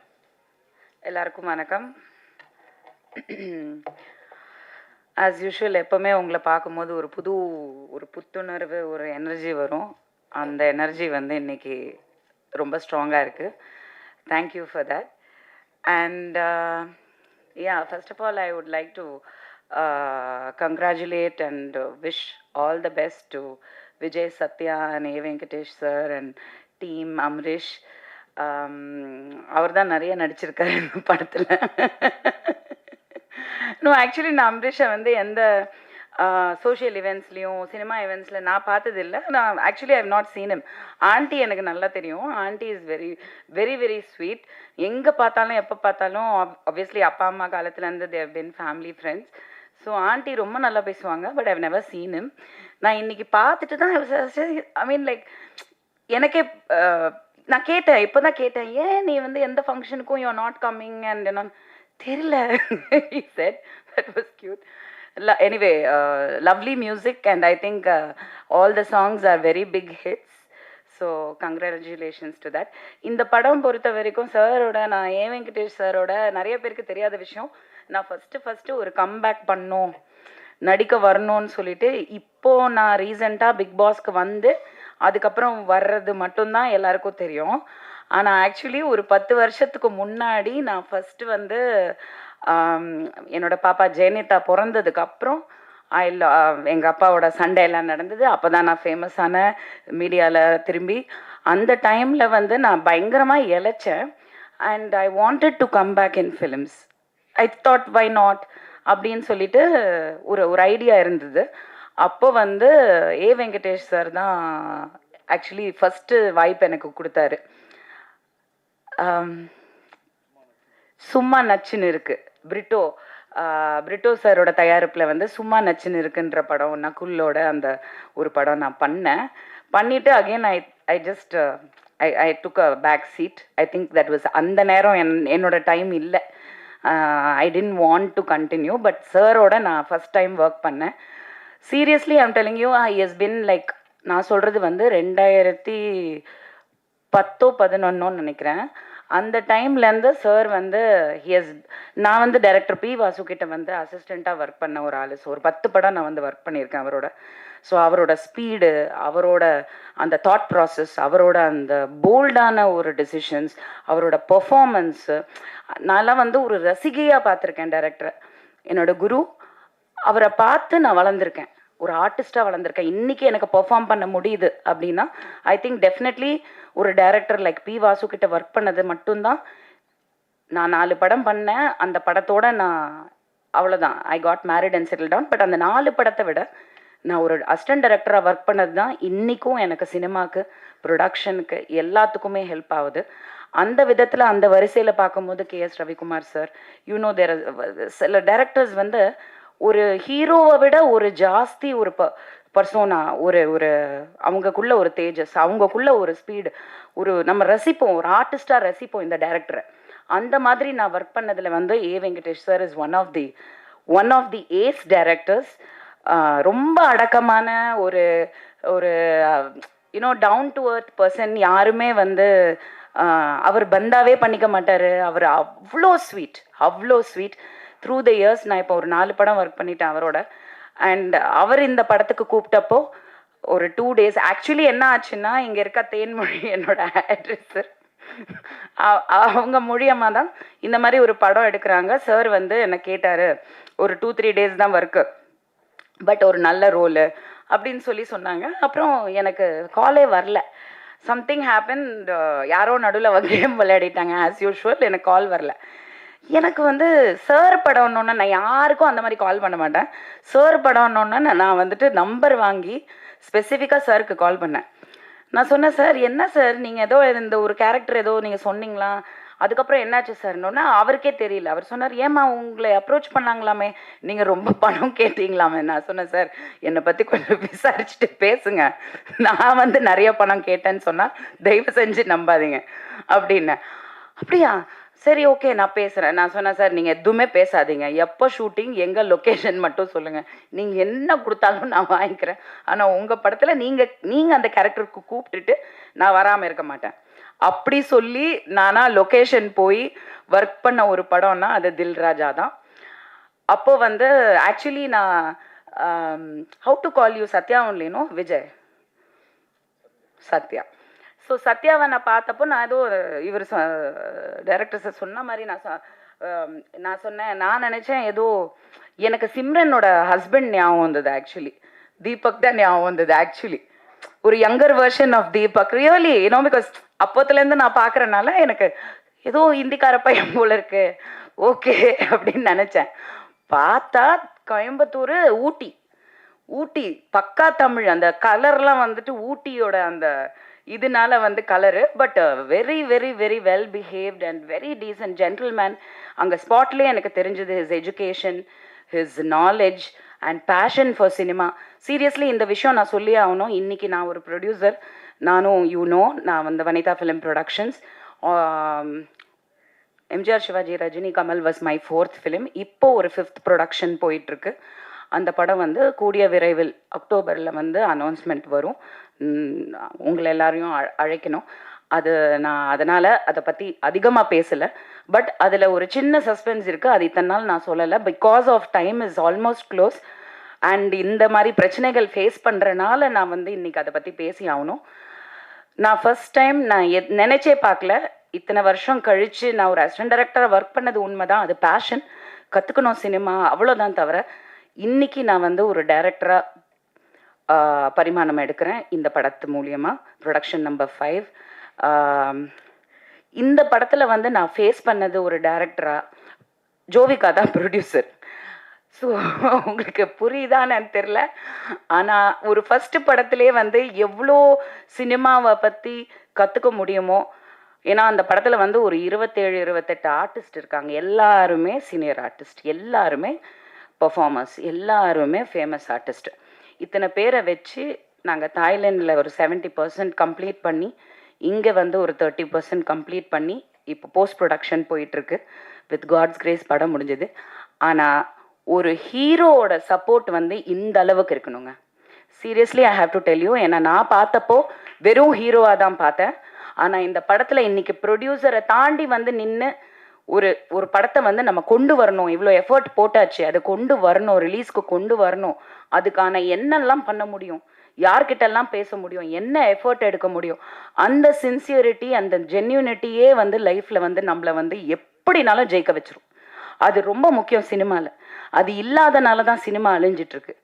எல்லாருக்கும் வணக்கம். ஆஸ் யூஷுவல் எப்போவுமே உங்களை பார்க்கும்போது ஒரு புத்துணர்வு, ஒரு எனர்ஜி வரும். அந்த எனர்ஜி வந்து இன்னைக்கு ரொம்ப ஸ்ட்ராங்காக இருக்குது. Thank you for that. And first of all I would like to congratulate and wish all the best to Vijay, Satya and A. Venkatesh sir and team Amrish. அவர் தான் நிறைய நடிச்சிருக்காரு இந்த படத்தில். நோ, ஆக்சுவலி நான் அம்ரிஷை வந்து எந்த சோஷியல் இவெண்ட்ஸ்லேயும் சினிமா இவெண்ட்ஸில் நான் பார்த்ததில்லை. நான் actually I have not seen him. Aunty எனக்கு நல்லா தெரியும். Aunty is very very very sweet. எங்கே பார்த்தாலும் எப்போ பார்த்தாலும் ஆப்வியஸ்லி அப்பா அம்மா காலத்துலேருந்து they have been family friends. So aunty ரொம்ப நல்லா பேசுவாங்க. But I've never seen him. நான் இன்னைக்கு பார்த்துட்டு தான் ஐ மீன் லைக் எனக்கே நான் கேட்டேன், இப்போ தான் கேட்டேன், ஏன் நீ வந்து எந்த ஃபங்க்ஷனுக்கும் you are not coming and நான் தெரியல. he said that was cute. Anyway, lovely music and I think all the songs are very big hits. So congratulations to that. இந்த படம் பொறுத்த வரைக்கும் சாரோட, நான் ஏ வெங்கடேஷ் சாரோட நிறைய பேருக்கு தெரியாத விஷயம், நான் ஃபஸ்ட்டு ஒரு கம்பேக் பண்ணோம், நடிக்க வரணும்னு சொல்லிட்டு இப்போது நான் ரீசெண்டாக பிக் பாஸ்க்கு வந்து அதுக்கப்புறம் வர்றது மட்டும்தான் எல்லாருக்கும் தெரியும். ஆனால் ஆக்சுவலி ஒரு 10 வருஷத்துக்கு முன்னாடி நான் ஃபஸ்ட்டு வந்து என்னோடய பாப்பா ஜெயனிதா பிறந்ததுக்கப்புறம் எங்கள் அப்பாவோட சண்டை எல்லாம் நடந்தது. அப்போ தான் நான் ஃபேமஸான மீடியாவில் திரும்பி அந்த டைமில் வந்து நான் பயங்கரமாக இழைச்சேன். And I wanted to come back in films. I thought why not அப்படின்னு சொல்லிட்டு ஒரு ஐடியா இருந்தது. அப்போ வந்து ஏ வெங்கடேஷ் சார் தான் ஆக்சுவலி ஃபஸ்ட்டு வாய்ப்பு எனக்கு கொடுத்தாரு. சும்மா நச்சுன்னு இருக்குது பிரிட்டோ பிரிட்டோ சாரோட தயாரிப்பில் வந்து சும்மா நச்சுன்னு இருக்குன்ற படம் நகுலோட அந்த ஒரு படம் நான் பண்ணிவிட்டு again I just I took a back seat. I think that was அந்த நேரம் என்னோட டைம் இல்லை. I didn't want to continue. But சாரோட நான் ஃபஸ்ட் டைம் ஒர்க் பண்ணேன். Seriously I'm telling you he has been like, நான் சொல்கிறது வந்து 2010-11 நினைக்கிறேன். அந்த டைம்லேருந்து சார் வந்து நான் வந்து டைரக்டர் பி வாசு கிட்ட வந்து அசிஸ்டண்ட்டாக ஒர்க் பண்ண ஒரு ஆள். ஸோ ஒரு 10 படம் நான் வந்து ஒர்க் பண்ணியிருக்கேன் அவரோட. ஸோ அவரோட ஸ்பீடு, அவரோட அந்த தாட் ப்ராசஸ், அவரோட அந்த போல்டான ஒரு டெசிஷன்ஸ், அவரோட பெர்ஃபார்மன்ஸு, நான்லாம் வந்து ஒரு ரசிகையாக பார்த்துருக்கேன் டைரக்டரை. என்னோட குரு. அவரை பார்த்து நான் வளர்ந்துருக்கேன், ஒரு ஆர்டிஸ்டாக வளர்ந்துருக்கேன். இன்றைக்கி எனக்கு பெர்ஃபார்ம் பண்ண முடியுது அப்படின்னா ஐ திங்க் டெஃபினெட்லி ஒரு டைரக்டர் லைக் பி வாசு கிட்ட ஒர்க் பண்ணது மட்டும்தான். நான் 4 படம் பண்ணேன். அந்த படத்தோட நான் அவ்வளோதான், I got married and settle down. But அந்த 4 படத்தை விட நான் ஒரு அசிஸ்டன்ட் டைரக்டராக ஒர்க் பண்ணது தான் இன்றைக்கும் எனக்கு சினிமாவுக்கு, ப்ரொடக்ஷனுக்கு, எல்லாத்துக்குமே ஹெல்ப் ஆகுது. அந்த விதத்தில் அந்த வரிசையில் பார்க்கும்போது கேஎஸ் ரவிக்குமார் சார், யூனோ தேர் சில டைரக்டர்ஸ் வந்து ஒரு ஹீரோவை விட ஒரு ஜாஸ்தி ஒரு பர்சோனா, ஒரு அவங்கக்குள்ள ஒரு தேஜஸ், அவங்கக்குள்ள ஒரு ஸ்பீடு, ஒரு நம்ம ரசிப்போம், ஒரு ஆர்டிஸ்டாக ரசிப்போம் இந்த டைரக்டரை. அந்த மாதிரி நான் ஒர்க் பண்ணதில் வந்து A Venkatesh sir is one of the ace directors. ரொம்ப அடக்கமான ஒரு you know down to earth person. யாருமே வந்து அவர் பந்தாவே பண்ணிக்க மாட்டார். அவர் அவ்வளோ ஸ்வீட். த்ரூ த இயர்ஸ் நான் இப்போ ஒரு 4 படம் ஒர்க் பண்ணிட்டேன் அவரோட. அண்ட் அவர் இந்த படத்துக்கு கூப்பிட்டப்போ ஒரு 2 days ஆக்சுவலி என்ன ஆச்சுன்னா, இங்கே இருக்க தேன்மொழி என்னோட ஆட்ரஸ், அவங்க மூலியமாக தான் இந்த மாதிரி ஒரு படம் எடுக்கிறாங்க. சார் வந்து என்னை கேட்டார், ஒரு 2-3 days தான் ஒர்க்கு, பட் ஒரு நல்ல ரோலு அப்படின்னு சொன்னாங்க. அப்புறம் எனக்கு காலே வரல. சம்திங் ஹேப்பன், யாரோ நடுவில் கேம் விளையாடிட்டாங்க ஆஸ் யூஷுவல். எனக்கு கால் வரல. எனக்கு வந்து சார் படம்னோன்னா நான் யாருக்கும் அந்த மாதிரி கால் பண்ண மாட்டேன். சார் படம்னோன்னா நான் வந்துட்டு நம்பர் வாங்கி ஸ்பெசிஃபிக்காக சாருக்கு கால் பண்ணேன். நான் சொன்னேன், சார் என்ன சார் நீங்கள் ஏதோ இந்த ஒரு கேரக்டர் ஏதோ நீங்கள் சொன்னீங்களா, அதுக்கப்புறம் என்னாச்சு சார்னோன்னா அவருக்கே தெரியல. அவர் சொன்னார், ஏம்மா உங்களை அப்ரோச் பண்ணாங்களாமே, நீங்கள் ரொம்ப பணம் கேட்டீங்களாமே. நான் சொன்னேன், சார் என்னை பற்றி கொஞ்சம் விசாரிச்சுட்டு பேசுங்க, நான் வந்து நிறைய பணம் கேட்டேன்னு சொன்னால் தயவு செஞ்சு நம்பாதீங்க அப்படின்னு. அப்படியா, சரி ஓகே நான் பேசுகிறேன். நான் சொன்னேன், சார் நீங்கள் எதுவுமே பேசாதீங்க, எப்போ ஷூட்டிங், எங்கள் லொக்கேஷன் மட்டும் சொல்லுங்கள், நீங்கள் என்ன கொடுத்தாலும் நான் வாங்கிக்கிறேன். ஆனால் உங்கள் படத்தில் நீங்கள் அந்த கேரக்டருக்கு கூப்பிட்டுட்டு நான் வராமல் இருக்க மாட்டேன் அப்படி சொல்லி நானா லொக்கேஷன் போய் ஒர்க் பண்ண ஒரு படம்னா அது தில்ராஜா தான். அப்போ வந்து ஆக்சுவலி நான் how to call you Sathya ஒன்லினோ விஜய் சத்யா. ஸோ சத்யாவை நான் பார்த்தப்போ நான் ஏதோ இவர் டைரக்டர் சார் சொன்ன மாதிரி நான் சொன்னேன், நான் நினச்சேன் ஏதோ எனக்கு சிம்ரனோட ஹஸ்பண்ட் ஞாபகம் வந்தது. ஆக்சுவலி தீபக் தான் ஞாபகம் வந்தது. ஆக்சுவலி ஒரு younger version of Deepak, really you know, because அப்போத்துலேருந்து நான் பார்க்குறனால எனக்கு ஏதோ இந்திக்கார பையன் போல இருக்கு, ஓகே அப்படின்னு நினச்சேன். பார்த்தா கோயம்புத்தூர், ஊட்டி பக்கா தமிழ். அந்த கலர்லாம் வந்துட்டு ஊட்டியோட அந்த இதனால வந்து colour, but very very very well behaved and very decent gentleman. அங்கே ஸ்பாட்லேயே எனக்கு தெரிஞ்சது his education, his knowledge and passion for cinema. Seriously இந்த விஷயம் நான் சொல்லியே ஆகணும். இன்றைக்கி நான் ஒரு ப்ரொடியூசர், நானும் நான் வந்து Vanitha film productions. MGR, Sivaji, Rajini, Kamal was my 4th film. இப்போ ஒரு 5th ப்ரொடக்ஷன் போயிட்டுருக்கு. அந்த படம் வந்து கூடிய விரைவில் அக்டோபரில் வந்து அனௌன்ஸ்மெண்ட் வரும். உங்களை எல்லாரையும் அழைக்கணும். அது நான் அதனால் அதை பற்றி அதிகமாக பேசலை. பட் அதில் ஒரு சின்ன சஸ்பென்ஸ் இருக்குது, அது இத்தனை நாள் நான் சொல்லலை. Because of time is almost close and இந்த மாதிரி பிரச்சனைகள் ஃபேஸ் பண்ணுறனால நான் வந்து இன்றைக்கி அதை பற்றி பேசி ஆகணும். நான் ஃபர்ஸ்ட் டைம் நான் நினச்சே பார்க்கல, இத்தனை வருஷம் கழித்து நான் ஒரு அசிஸ்டன்ட் டைரக்டராக ஒர்க் பண்ணது உண்மை தான், அது பேஷன், கற்றுக்கணும் சினிமா, அவ்வளோதான். தவிர இன்றைக்கி நான் வந்து ஒரு டைரக்டராக பரிமாணம் எடுக்கிறேன் இந்த படத்து மூலியமாக. Production number 5. இந்த படத்தில் வந்து நான் ஃபேஸ் பண்ணது ஒரு டைரக்டராக, ஜோவிகா தான் ப்ரொடியூசர். ஸோ உங்களுக்கு புரியுதான்னு தெரில. ஆனால் ஒரு ஃபஸ்ட்டு படத்துலேயே வந்து எவ்வளோ சினிமாவை பற்றி கற்றுக்க முடியுமோ, ஏன்னா அந்த படத்தில் வந்து ஒரு 27-28 ஆர்டிஸ்ட் இருக்காங்க. எல்லாருமே சீனியர் ஆர்டிஸ்ட், எல்லாருமே பர்ஃபார்மர்ஸ், எல்லாருமே ஃபேமஸ் ஆர்டிஸ்ட். இத்தனை பேரை வச்சு நாங்கள் தாய்லாண்டில் ஒரு 70% கம்ப்ளீட் பண்ணி, இங்கே வந்து ஒரு 30% கம்ப்ளீட் பண்ணி இப்போ போஸ்ட் ப்ரொடக்ஷன் போயிட்டுருக்கு. வித் காட்ஸ் கிரேஸ் படம் முடிஞ்சது. ஆனால் ஒரு ஹீரோவோட சப்போர்ட் வந்து இந்த அளவுக்கு இருக்கணுங்க. Seriously I have to tell you. ஏன்னா நான் பார்த்தப்போ வெறும் ஹீரோவாக தான் பார்த்தேன். ஆனால் இந்த படத்தில் இன்னைக்கு ப்ரொடியூசரை தாண்டி வந்து நின்று ஒரு படத்தை வந்து நம்ம கொண்டு வரணும், இவ்வளோ எஃபர்ட் போட்டாச்சு, அதை கொண்டு வரணும், ரிலீஸ்க்கு கொண்டு வரணும், அதுக்கான என்னெல்லாம் பண்ண முடியும், யார்கிட்டெல்லாம் பேச முடியும், என்ன எஃபர்ட் எடுக்க முடியும், அந்த சின்சியரிட்டி, அந்த ஜென்யூனிட்டியே வந்து லைஃப்பில் வந்து நம்மளை வந்து எப்படினாலும் ஜெயிக்க வச்சிரும். அது ரொம்ப முக்கியம் சினிமாவில். அது இல்லாதனால தான் சினிமா அழிஞ்சிட்ருக்கு.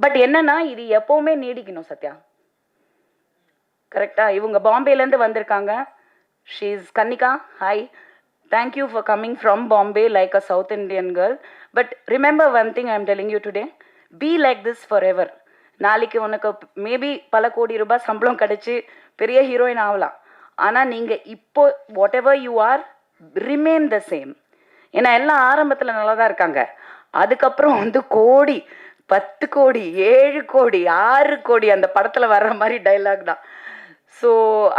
பட் என்னன்னா இது எப்போவுமே நீடிக்கணும் சத்யா. கரெக்டாக இவங்க பாம்பேலேருந்து வந்திருக்காங்க. She is Kannika. Hi, thank you for coming from Bombay like a South Indian girl. But remember one thing I am telling you today, be like this forever. நாளைக்கு உனக்கு மேபி பல கோடி ரூபாய் சம்பளம் கிடைச்சி பெரிய ஹீரோயின் ஆகலாம். ஆனால் நீங்கள் இப்போ what ever you are, remain the same. ஏன்னா எல்லாம் ஆரம்பத்தில் நல்லா தான் இருக்காங்க. அதுக்கப்புறம் வந்து கோடி, 10 கோடி, 7 கோடி, 6 கோடி அந்த படத்தில் வர்ற மாதிரி டைலாக் தான். ஸோ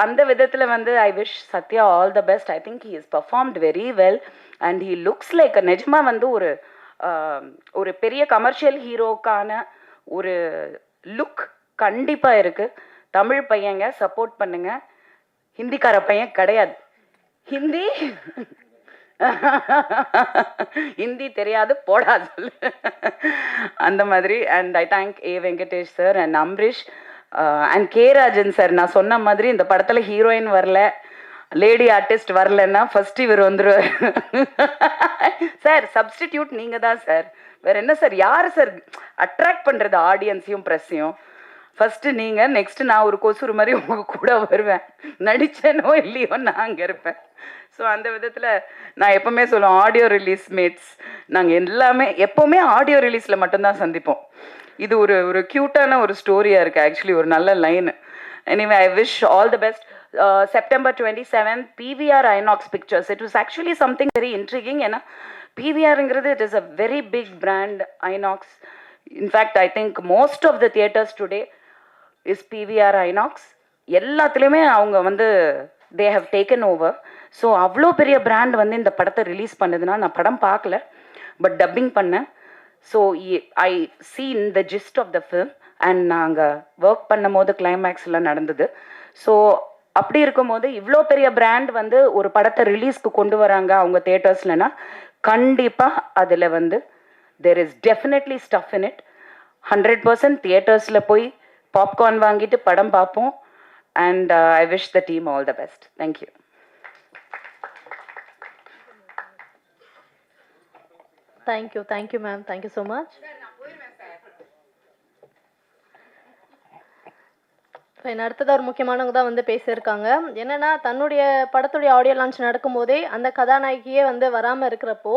அந்த விதத்தில் வந்து I wish Sathya all the best. I think he is performed very well and he looks like நிஜமாக வந்து ஒரு பெரிய கமர்ஷியல் ஹீரோக்கான ஒரு லுக் கண்டிப்பாக இருக்குது. தமிழ் பையங்க சப்போர்ட் பண்ணுங்க. ஹிந்திக்கார பையன் கிடையாது. ஹிந்தி தெரியாது போடா சொல்லு அந்த மாதிரி. And I thank A Venkatesh sir and Amrish and K Rajan sir. நான் சொன்ன மாதிரி இந்த படத்தில் ஹீரோயின் வரல, லேடி ஆர்டிஸ்ட் வரலன்னா ஃபர்ஸ்ட் இவர் வந்துடுவார். சார் சப்ஸ்டிடியூட் நீங்கள் தான் சார், வேற என்ன சார், யார் சார் அட்ராக்ட் பண்ணுறது ஆடியன்ஸையும் ப்ரெஸ்ஸையும்? ஃபஸ்ட்டு நீங்கள், நெக்ஸ்ட்டு நான் ஒரு கொசுறு மாதிரி உங்கள் கூட வருவேன். நடித்தேனோ இல்லையோ நான் அங்கே இருப்பேன். ஸோ அந்த விதத்தில் நான் எப்போவுமே சொல்லுவேன், ஆடியோ ரிலீஸ் மேட்ஸ் நாங்கள் எல்லாமே எப்போவுமே ஆடியோ ரிலீஸில் மட்டும்தான் சந்திப்போம். இது ஒரு க்யூட்டான ஒரு ஸ்டோரியாக இருக்குது. ஆக்சுவலி ஒரு நல்ல line. Anyway I wish all the best. September 27th PVR Inox Pictures. It was actually something very intriguing. ஏன்னா PVRங்கிறது it is a very big brand, Inox. In fact, I think most of the theaters today is PVR Inox. எல்லாத்துலேயுமே அவங்க வந்து they have taken over. So அவ்வளோ பெரிய brand வந்து இந்த படத்தை release பண்ணதுன்னா, நான் படம் பார்க்கல பட் டப்பிங் பண்ணேன். So I seen the gist of the film and நாங்கள் ஒர்க் பண்ணும் போது கிளைமேக்ஸ்லாம் நடந்தது. ஸோ அப்படி இருக்கும்போது இவ்வளோ பெரிய பிராண்ட் வந்து ஒரு படத்தை ரிலீஸ்க்கு கொண்டு வராங்க அவங்க தியேட்டர்ஸ்லனா, கண்டிப்பாக அதில் வந்து there is definitely stuff in it. 100% தியேட்டர்ஸில் போய் பாப்கார்ன் வாங்கிட்டு படம் பார்ப்போம். And I wish the team all the best. Thank you. Thank you ma'am, thank you so much. அடுத்ததாக ஒரு முக்கியமானவங்க தான் வந்து பேசியிருக்காங்க. என்னென்னா, தன்னுடைய படத்துடைய ஆடியோ லான்ச் நடக்கும்போதே அந்த கதாநாயகியே வந்து வராமல் இருக்கிறப்போ,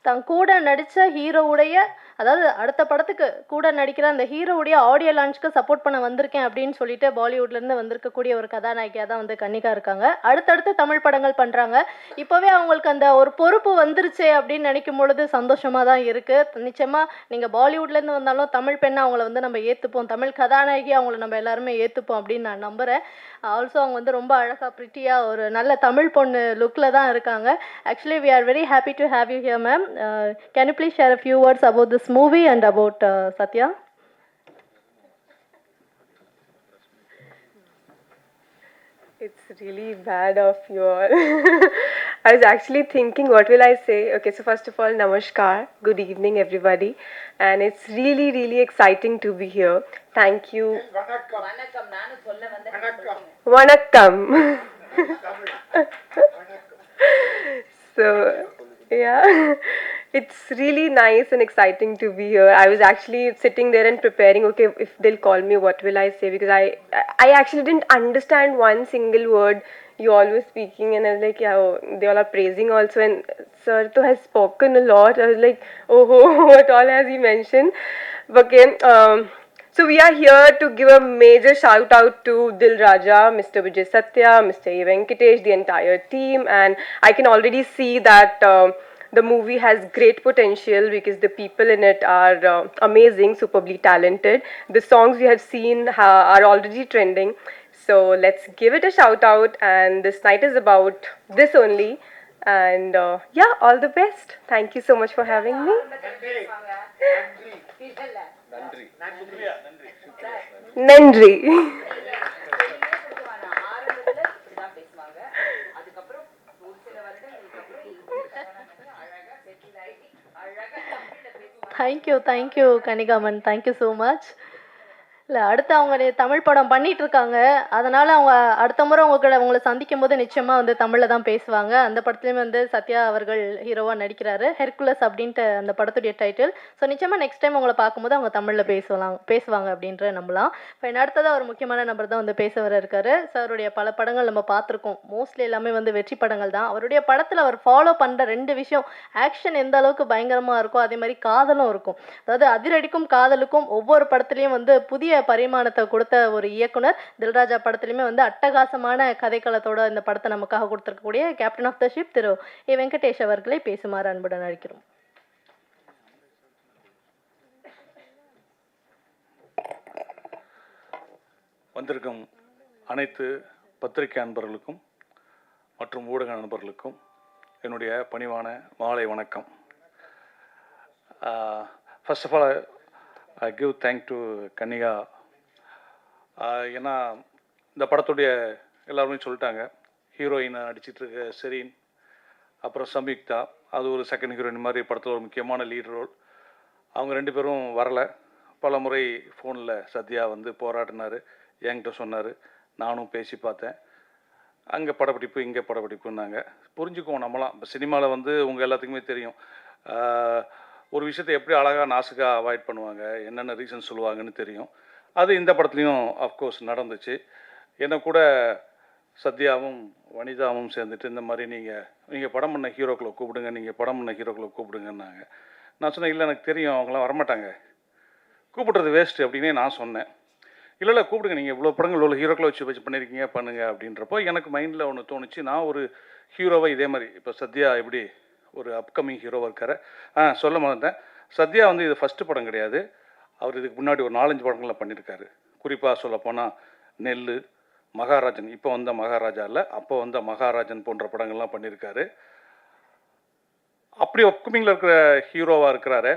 தன் கூட நடித்த ஹீரோவுடைய, அதாவது அடுத்த படத்துக்கு கூட நடிக்கிற அந்த ஹீரோவுடைய ஆடியோ லான்ச்சுக்கு சப்போர்ட் பண்ண வந்திருக்கேன் அப்படின்னு சொல்லிட்டு பாலிவுட்லேருந்து வந்திருக்கக்கூடிய ஒரு கதாநாயகியாக தான் வந்து கன்னிகா இருக்காங்க. அடுத்தடுத்து தமிழ் படங்கள் பண்ணுறாங்க. இப்போவே அவங்களுக்கு அந்த ஒரு பொறுப்பு வந்துருச்சே அப்படின்னு நினைக்கும் பொழுது சந்தோஷமாக தான் இருக்குது. நிச்சயமாக நீங்கள் பாலிவுட்லேருந்து வந்தாலும் தமிழ் பெண்ணை அவங்கள வந்து நம்ம ஏற்றுப்போம், தமிழ் கதாநாயகி அவங்கள நம்ம எல்லாருமே ஏற்றுப்போம் அப்படின்னு நான் நம்புகிறேன். ஆல்சோ அவங்க வந்து ரொம்ப அழகாக ப்ரிட்டியாக ஒரு நல்ல தமிழ் பொண்ணு லுக்கில் தான் இருக்காங்க. Actually we are very happy to have you here ma'am. Can you please share a few words about this movie and about Satya? It's really bad of you all. I was actually thinking, what will I say? Okay, so first of all, namaskar. Good evening, everybody. And it's really, really exciting to be here. Thank you. Vanakkam. So, yeah. It's really nice and exciting to be here. I was actually sitting there and preparing, okay, if they'll call me, what will I say? Because I actually didn't understand one single word you all were speaking, and I was like, yeah, oh, they all are praising also, and Sir has spoken a lot. I was like, oh, what all has he mentioned? Okay, So we are here to give a major shout out to Dil Raja, Mr. Vijay Satya, Mr. A. Venkatesh, the entire team, and I can already see that the movie has great potential because the people in it are amazing, superbly talented. The songs we have seen are already trending. So let's give it a shout out, and this night is about this only. And yeah, all the best. Thank you so much for having me. Nandri. Thank you கனிகாமன், thank you so much. இல்லை, அடுத்து அவங்க தமிழ் படம் பண்ணிட்டு இருக்காங்க. அதனால் அவங்க அடுத்த முறை உங்களை சந்திக்கும் போது நிச்சயமாக வந்து தமிழில் தான் பேசுவாங்க. அந்த படத்துலேயும் வந்து சத்யா அவர்கள் ஹீரோவாக நடிக்கிறாரு. ஹெர்குலஸ் அப்படின்ட்டு அந்த படத்துடைய டைட்டில். ஸோ நிச்சயமாக நெக்ஸ்ட் டைம் உங்களை பார்க்கும்போது அவங்க தமிழில் பேசுவாங்க அப்படின்ற நம்பலாம். இப்போ அடுத்ததாக ஒரு முக்கியமான நபர் தான் வந்து பேச வர இருக்காரு. சாருடைய பல படங்கள் நம்ம பார்த்துருக்கோம். மோஸ்ட்லி எல்லாமே வந்து வெற்றி படங்கள் தான். அவருடைய படத்தில் அவர் ஃபாலோ பண்ணுற 2 விஷயம், ஆக்ஷன் எந்த அளவுக்கு பயங்கரமாக இருக்கும், அதே மாதிரி காதலும் இருக்கும். அதாவது அதிரடிக்கும் காதலுக்கும் ஒவ்வொரு படத்துலையும் வந்து புதிய பரிமாணத்தை கொடுத்த ஒரு இயக்குனர். தில்ராஜா படத்துலையுமே வந்து அட்டகாசமான கதைக்களத்தோட இந்த படத்தை நமக்காக கொடுத்துருக்கக்கூடிய கேப்டன் ஆஃப் த ஷிப் திரு ஏ. வெங்கடேஷ் அவர்களை பேசுமாறு அன்புடன் அழைக்கிறோம். வந்திருக்கும் அனைத்து பத்திரிகை அன்பர்களுக்கும் மற்றும் ஊடக நண்பர்களுக்கும் என்னுடைய பணிவான மாலை வணக்கம். First of all I give thank to Kannika. ஏன்னா இந்த படத்துடைய எல்லாருமே சொல்லிட்டாங்க, ஹீரோயினை நடிச்சிட்ருக்க செரீன், அப்புறம் சம்யுக்தா, அது ஒரு செகண்ட் ஹீரோயின் மாதிரி படத்தில் ஒரு முக்கியமான லீட் ரோல். அவங்க 2 பேரும் வரலை. பல முறை ஃபோனில் சத்யா வந்து போராடினார், என்கிட்ட சொன்னார். நானும் பேசி பார்த்தேன். அங்கே படப்பிடிப்பு, இங்கே படப்பிடிப்புன்னாங்க. புரிஞ்சுக்குவோம் நம்மளாம். இப்போ சினிமாவில் வந்து உங்கள் எல்லாத்துக்குமே தெரியும், ஒரு விஷயத்தை எப்படி அழகாக நாசுக்காக அவாய்ட் பண்ணுவாங்க, என்னென்ன ரீசன் சொல்லுவாங்கன்னு தெரியும். அது இந்த படத்துலையும் அஃப்கோர்ஸ் நடந்துச்சு. என்னை கூட சத்யாவும் வனிதாவும் சேர்ந்துட்டு இந்த மாதிரி நீங்கள் படம் பண்ண ஹீரோக்களை கூப்பிடுங்க, நீங்கள் படம் பண்ண ஹீரோக்களை கூப்பிடுங்கன்னாங்க. நான் சொன்னேன், இல்லை எனக்கு தெரியும் அவங்களாம் வரமாட்டாங்க, கூப்பிடுறது வேஸ்ட்டு அப்படின்னே நான் சொன்னேன். இல்லை கூப்பிடுங்க, நீங்கள் இவ்வளோ படங்கள் இவ்வளோ ஹீரோக்களை வச்சு பண்ணியிருக்கீங்க, பண்ணுங்கள் அப்படின்றப்போ எனக்கு மைண்டில் ஒன்று தோணுச்சு. நான் ஒரு ஹீரோவை இதே மாதிரி இப்போ சத்யா எப்படி ஒரு அப்கமிங் ஹீரோவாக இருக்கார். சொல்ல மாட்டேன், சத்யா வந்து இது ஃபஸ்ட்டு படம் கிடையாது. அவர் இதுக்கு முன்னாடி ஒரு 4-5 படங்கள்லாம் பண்ணியிருக்காரு. குறிப்பாக சொல்லப்போனால் நெல், மகாராஜன், இப்போ வந்த மகாராஜா இல்லை, அப்போ வந்த மகாராஜன் போன்ற படங்கள்லாம் பண்ணியிருக்காரு. அப்படி அப்கமிங்கில் இருக்கிற ஹீரோவாக இருக்கிறாரு.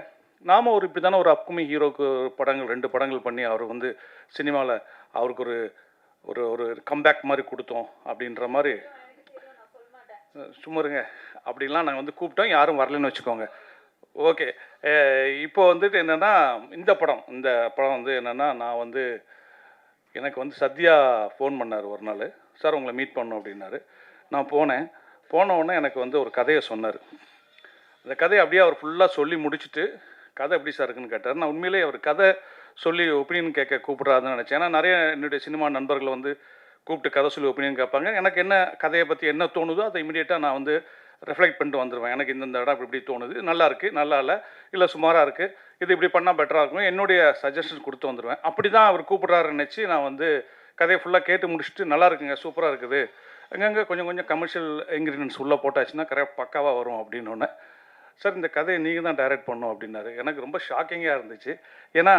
நாம் ஒரு இப்படி தானே ஒரு அப்கமிங் ஹீரோக்கு படங்கள் 2 படங்கள் பண்ணி அவர் வந்து சினிமாவில் அவருக்கு ஒரு ஒரு ஒரு கம்பேக் மாதிரி கொடுத்தோம் அப்படின்ற மாதிரி. சும்மாருங்க, அப்படின்லாம் நாங்கள் வந்து கூப்பிட்டோம், யாரும் வரலன்னு வச்சுக்கோங்க. ஓகே, இப்போ வந்துட்டு என்னென்னா இந்த படம் வந்து என்னென்னா, நான் வந்து எனக்கு வந்து சத்யா ஃபோன் பண்ணார் ஒரு நாள். சார் உங்களை மீட் பண்ணணும் அப்படின்னாரு. நான் போன உடனே எனக்கு வந்து ஒரு கதையை சொன்னார். அந்த கதையை அப்படியே அவர் ஃபுல்லாக சொல்லி முடிச்சுட்டு, கதை எப்படி சார் இருக்குன்னு கேட்டார். நான் உண்மையிலே அவர் கதை சொல்லி ஒப்பீனியன் கேட்க கூப்பிட்றாதுன்னு நினச்சேன். ஏன்னா நிறைய என்னுடைய சினிமா நண்பர்கள் வந்து கூப்பிட்டு கதை சொல்லி ஒப்பீனியன் கேட்பாங்க. எனக்கு என்ன கதையை பற்றி என்ன தோணுதோ அதை இமீடியட்டாக நான் வந்து ரெஃப்ளெக்ட் பண்ணிட்டு வந்துடுவேன். எனக்கு இந்த இடம் இப்படி தோணுது, நல்லா இருக்குது, நல்லா இல்லை சுமாராக இருக்குது, இது இப்படி பண்ணால் பெட்டராக இருக்கும், என்னுடைய சஜஷன்ஸ் கொடுத்து வந்துடுவேன். அப்படி தான் அவர் கூப்பிட்றாருன்னு நினச்சி நான் வந்து கதையை ஃபுல்லாக கேட்டு முடிச்சுட்டு, நல்லா இருக்குங்க, சூப்பராக இருக்குது, அங்கங்கே கொஞ்சம் கமர்ஷியல் இன்க்ரீடியன்ஸ் உள்ளே போட்டாச்சுன்னா கரெக்டாக பக்காவாக வரும் அப்படின்னு ஒன்று. சார் இந்த கதையை நீங்கள் தான் டைரக்ட் பண்ணணும் அப்படின்னாரு. எனக்கு ரொம்ப ஷாக்கிங்காக இருந்துச்சு. ஏன்னா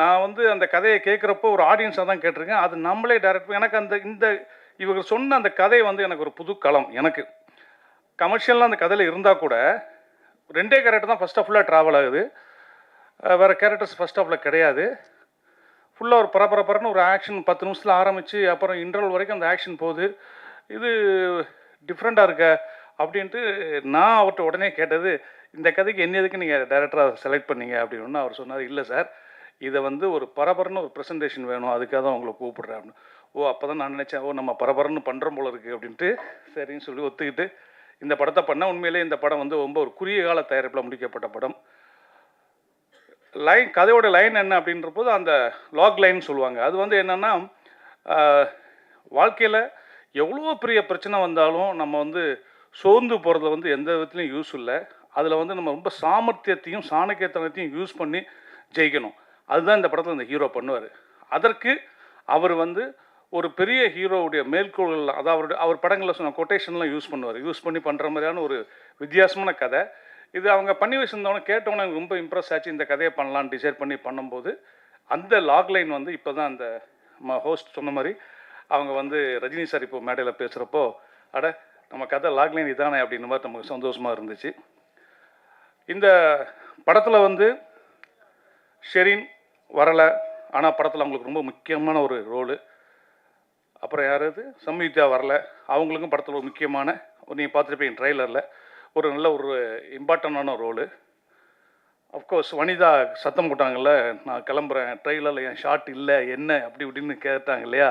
நான் வந்து அந்த கதையை கேட்குறப்போ ஒரு ஆடியன்ஸாக தான் கேட்டிருக்கேன். அது நம்மளே டைரக்ட், எனக்கு இவங்க சொன்ன அந்த கதை வந்து எனக்கு ஒரு புது களம். எனக்கு கமர்ஷியலாக அந்த கதையில் இருந்தால் கூட 2 கேரக்டர் தான் ஃபஸ்ட் ஆஃபில் ட்ராவல் ஆகுது, வேறு கேரக்டர்ஸ் ஃபஸ்ட் ஆஃபில் கிடையாது. ஃபுல்லாக ஒரு பரபரன்னு ஒரு ஆக்ஷன் 10 நிமிஷத்தில் ஆரம்பித்து அப்புறம் இன்டர்வல் வரைக்கும் அந்த ஆக்ஷன் போகுது. இது டிஃப்ரெண்ட்டாக இருக்க அப்படின்ட்டு நான் அவர்கிட்ட உடனே கேட்டது, இந்த கதைக்கு என்ன எதுக்கு நீங்கள் டைரக்டராக செலக்ட் பண்ணீங்க அப்படின்னு. அவர் சொன்னார், இல்லை சார், இதை வந்து ஒரு பரபரன்னு ஒரு ப்ரெசன்டேஷன் வேணும், அதுக்காக தான் உங்களை கூப்பிட்றேன் அப்படின்னு. அப்போ தான் நான் நினச்சேன், நம்ம பரபரன்னு பண்ணுறோம் போல இருக்குது அப்படின்ட்டு சரின்னு சொல்லி ஒத்துக்கிட்டு இந்த படத்தை பண்ணேன். உண்மையிலே இந்த படம் வந்து ரொம்ப ஒரு குறுகிய கால தயாரிப்பில் முடிக்கப்பட்ட படம். கதையோட லைன் என்ன அப்படின்ற போது அந்த லாக் லைன் சொல்லுவாங்க. அது வந்து என்னென்னா, வாழ்க்கையில் எவ்வளோ பெரிய பிரச்சனை வந்தாலும் நம்ம வந்து சோர்ந்து போகிறதுல வந்து எந்த விதத்துலையும் யூஸ் இல்லை. அதில் வந்து நம்ம ரொம்ப சாமர்த்தியத்தையும் சாணக்கியத்தனத்தையும் யூஸ் பண்ணி ஜெயிக்கணும். அதுதான் இந்த படத்தில் இந்த ஹீரோ பண்ணுவார். அதற்கு அவர் வந்து ஒரு பெரிய ஹீரோவுடைய மேற்கோள்கள், அதாவது அவர் படங்களில் சொன்ன கொட்டேஷன்லாம் யூஸ் பண்ணுவார். யூஸ் பண்ணி பண்ணுற மாதிரியான ஒரு வித்தியாசமான கதை இது. அவங்க பண்ணி வச்சுருந்தவொன்னே கேட்டவொன்னே எனக்கு ரொம்ப இம்ப்ரெஸ் ஆச்சு. இந்த கதையை பண்ணலான்னு டிசைட் பண்ணி பண்ணும்போது அந்த லாக்லைன் வந்து இப்போ தான் அந்த ஹோஸ்ட் சொன்ன மாதிரி அவங்க வந்து ரஜினி சார் இப்போ மேடையில் பேசுகிறப்போ, அட நம்ம கதை லாக்லைன் இதானே அப்படின்ற மாதிரி நமக்கு சந்தோஷமாக இருந்துச்சு. இந்த படத்தில் வந்து ஷெரீன் வரலை, ஆனால் படத்தில் அவங்களுக்கு ரொம்ப முக்கியமான ஒரு ரோலு. அப்புறம் யாராவது சம்யுக்தா வரல, அவங்களுக்கும் படத்தில் ஒரு முக்கியமான, நீங்கள் பார்த்துருப்பீங்க ட்ரெய்லரில், ஒரு நல்ல ஒரு இம்பார்ட்டண்டான ரோலு. அஃப்கோர்ஸ் வனிதா சத்தம் போட்டாங்கல்ல, நான் கிளம்புறேன், ட்ரெய்லரில் என் ஷாட் இல்லை என்ன அப்படி இப்படின்னு கேட்டாங்க இல்லையா.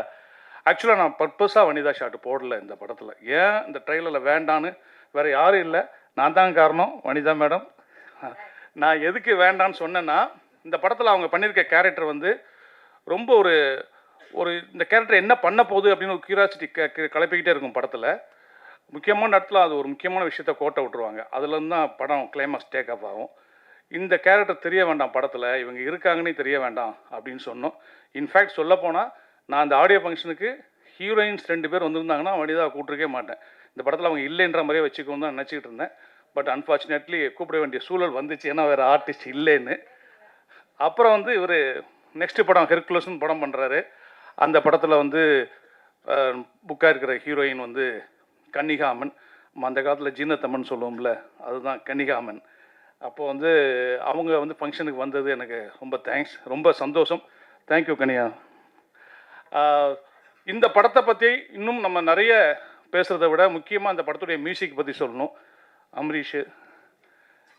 ஆக்சுவலாக நான் பர்பஸாக வனிதா ஷாட் போடல இந்த படத்தில். ஏன் இந்த ட்ரெய்லரில் வேண்டான்னு, வேறு யாரும் இல்லை, நான் தான் காரணம், வனிதா மேடம். நான் எதுக்கு வேண்டான்னு சொன்னேன்னா, இந்த படத்தில் அவங்க பண்ணியிருக்க கேரக்டர் வந்து ரொம்ப ஒரு இந்த கேரக்டர் என்ன பண்ண போகுது அப்படின்னு ஒரு கியூரியாசிட்டி கிளப்பிக்கிட்டே இருக்கும் படத்தில். முக்கியமான இடத்துல அது ஒரு முக்கியமான விஷயத்த கோட்டை விட்டுருவாங்க. அதுலேருந்து தான் படம் கிளைமாக்ஸ் டேக் ஆஃப் ஆகும். இந்த கேரக்டர் தெரிய வேண்டாம் படத்தில், இவங்க இருக்காங்கன்னே தெரிய வேண்டாம் அப்படின்னு சொன்னோம். இன்ஃபேக்ட் சொல்லப்போனால் நான் அந்த ஆடியோ ஃபங்க்ஷனுக்கு ஹீரோயின்ஸ் 2 பேர் வந்திருந்தாங்கன்னா வனிதாவை கூப்பிட்டுருக்கே மாட்டேன். இந்த படத்தில் அவங்க இல்லைன்ற மாதிரியே வச்சுக்கணும் தான் நினச்சிக்கிட்டு இருந்தேன். பட் அன்ஃபார்ச்சுனேட்லி கூப்பிட வேண்டிய சூழல் வந்துச்சு, ஏன்னா வேறு ஆர்டிஸ்ட் இல்லைன்னு. அப்புறம் வந்து இவர் நெக்ஸ்ட் படம் ஹெர்குலஸ்னு படம் பண்ணுறாரு. அந்த படத்தில் வந்து புக்காக இருக்கிற ஹீரோயின் வந்து கன்னிகாமன். அந்த காலத்தில் ஜீனத்தம்மன் சொல்லுவோம்ல, அதுதான் கன்னிகாமன். அப்போது வந்து அவங்க வந்து ஃபங்க்ஷனுக்கு வந்தது எனக்கு ரொம்ப தேங்க்ஸ், ரொம்ப சந்தோஷம். தேங்க்யூ கன்னியா. இந்த படத்தை பற்றி இன்னும் நம்ம நிறைய பேசுகிறத விட முக்கியமாக அந்த படத்துடைய மியூசிக் பற்றி சொல்லணும். அமரீஷ்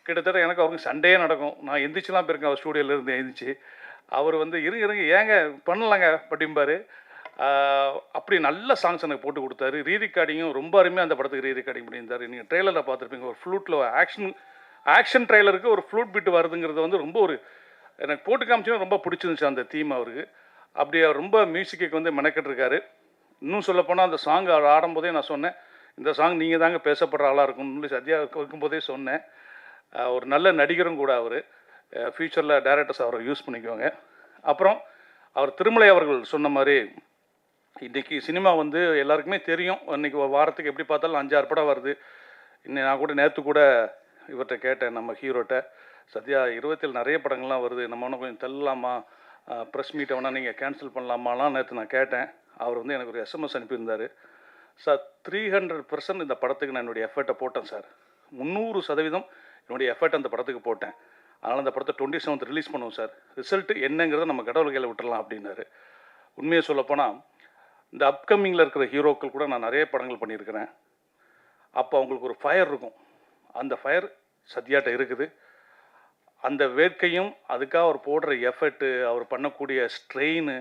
கிட்டத்தட்ட எனக்கு அவருக்கு சண்டே நடக்கும். நான் எந்திரிச்சுலாம் போயிருக்கேன் அவர் ஸ்டூடியோலேருந்து எழுந்திரிச்சு. அவர் வந்து இருங்க ஏங்க பண்ணலாங்க அப்படிம்பாரு. அப்படி நல்ல சாங்ஸ் எனக்கு போட்டு கொடுத்தாரு. ரீரெக்கார்டிங்கும் ரொம்ப அருமையாக அந்த படத்துக்கு ரீரெக்கார்டிங் பண்ணியிருந்தார். நீங்கள் ட்ரெய்லரில் பார்த்துருப்பீங்க, ஒரு ஃப்ளூட்டில் ஆக்ஷன் ட்ரெய்லருக்கு ஒரு ஃப்ளூட் பிட்டு வருதுங்கிறது வந்து ரொம்ப ஒரு எனக்கு போட்டு காமிச்சுன்னா ரொம்ப பிடிச்சிருந்துச்சு அந்த தீம் அவருக்கு. அப்படி அவர் ரொம்ப மியூசிக்கு வந்து மெனக்கெட்டிருக்காரு. இன்னும் சொல்லப்போனால் அந்த சாங் அவர் ஆடும்போதே நான் சொன்னேன், இந்த சாங் நீங்கள் தாங்க பேசப்படுற ஆளாக இருக்கும்னு சத்யா இருக்கும்போதே சொன்னேன். ஒரு நல்ல நடிகரும் கூட அவர். ஃப்யூச்சரில் டைரக்டர்ஸ் அவரை யூஸ் பண்ணிக்குவாங்க. அப்புறம் அவர் திருமலை அவர்கள் சொன்ன மாதிரி இன்றைக்கி சினிமா வந்து எல்லாருக்குமே தெரியும். இன்றைக்கி ஒரு வாரத்துக்கு எப்படி பார்த்தாலும் 5-6 படம் வருது. இன்னும் நான் கூட நேற்று கூட இவர்கிட்ட கேட்டேன், நம்ம ஹீரோட்ட, சத்யா 27 நிறைய படங்கள்லாம் வருது, நம்ம ஒன்றும் கொஞ்சம் தள்ளலாமா, ப்ரெஸ் மீட்டை வேணால் நீங்கள் கேன்சல் பண்ணலாமாலாம் நேற்று நான் கேட்டேன். அவர் வந்து எனக்கு ஒரு SMS அனுப்பியிருந்தார். சார் 300% இந்த படத்துக்கு நான் என்னுடைய எஃபர்ட்டை போட்டேன் சார், 300% என்னுடைய எஃபர்ட் அந்த படத்துக்கு போட்டேன். அதனால் அந்த படத்தை 27th ரிலீஸ் பண்ணுவோம் சார், ரிசல்ட்டு என்னங்கிறத நம்ம கடவுள் கையில் விட்டுறலாம் அப்படின்னாரு. உண்மையை சொல்லப்போனால் இந்த அப்கமிங்கில் இருக்கிற ஹீரோக்கள் கூட நான் நிறைய படங்கள் பண்ணியிருக்கிறேன். அப்போ அவங்களுக்கு ஒரு ஃபயர் இருக்கும், அந்த ஃபயர் சத்யாட்ட இருக்குது. அந்த வேட்கையும் அதுக்காக அவர் போடுற எஃபர்ட்டு, அவர் பண்ணக்கூடிய ஸ்ட்ரெயின்,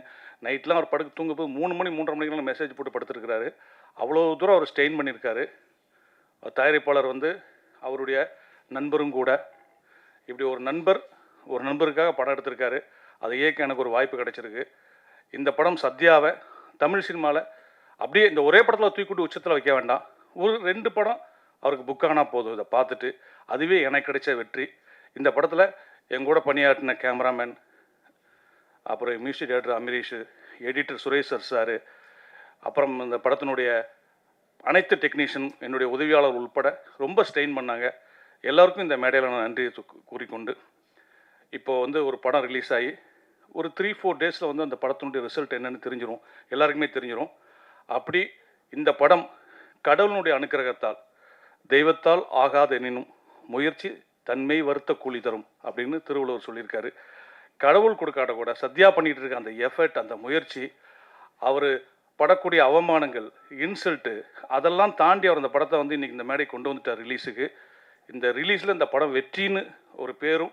நைட்லாம் அவர் படுக்க தூங்கும்போது 3 மணி 3:30 மணிக்கெலாம் மெசேஜ் போட்டு படுத்துருக்கிறாரு. அவ்வளோ தூரம் அவர் ஸ்ட்ரெயின் பண்ணியிருக்காரு. தயாரிப்பாளர் வந்து அவருடைய நண்பரும் கூட. இப்படி ஒரு நண்பருக்காக படம் எடுத்திருக்காரு. அதை இயக்க எனக்கு ஒரு வாய்ப்பு கிடைச்சிருக்கு. இந்த படம் சத்யாவை தமிழ் சினிமாவில் அப்படியே இந்த ஒரே படத்தில் தூக்கிட்டு உச்சத்தில் வைக்க வேண்டாம், ஒரு 2 படம் அவருக்கு புக் ஆனால் போதும். இதை பார்த்துட்டு அதுவே எனக்கு கிடைச்ச வெற்றி. இந்த படத்தில் எங்கூட பணியாற்றின கேமராமேன், அப்புறம் music director Amrish, editor Suresh sir, அப்புறம் இந்த படத்தினுடைய அனைத்து டெக்னீஷியன், என்னுடைய உதவியாளர் உள்பட ரொம்ப ஸ்ட்ரெயின் பண்ணாங்க. எல்லாருக்கும் இந்த மேடையில் நான் நன்றி கூறிக்கொண்டு, இப்போது வந்து ஒரு படம் ரிலீஸ் ஆகி ஒரு 3-4 டேஸில் வந்து அந்த படத்தினுடைய ரிசல்ட் என்னென்னு தெரிஞ்சிடும், எல்லாருக்குமே தெரிஞ்சிடும். அப்படி இந்த படம் கடவுளுடைய அனுக்கிரகத்தால், தெய்வத்தால் ஆகாத எனினும் முயற்சி தன்மை வருத்த கூலி தரும் அப்படின்னு திருவள்ளுவர் சொல்லியிருக்காரு. கடவுள் கொடுக்காட்ட கூட சத்யா பண்ணிகிட்டு இருக்க அந்த எஃபர்ட், அந்த முயற்சி, அவர் படக்கூடிய அவமானங்கள், இன்சல்ட்டு, அதெல்லாம் தாண்டி அவர் அந்த படத்தை வந்து இன்றைக்கி இந்த மேடை கொண்டு வந்துட்டார் ரிலீஸுக்கு. இந்த ரிலீஸில் இந்த படம் வெற்றின்னு ஒரு பேரும்,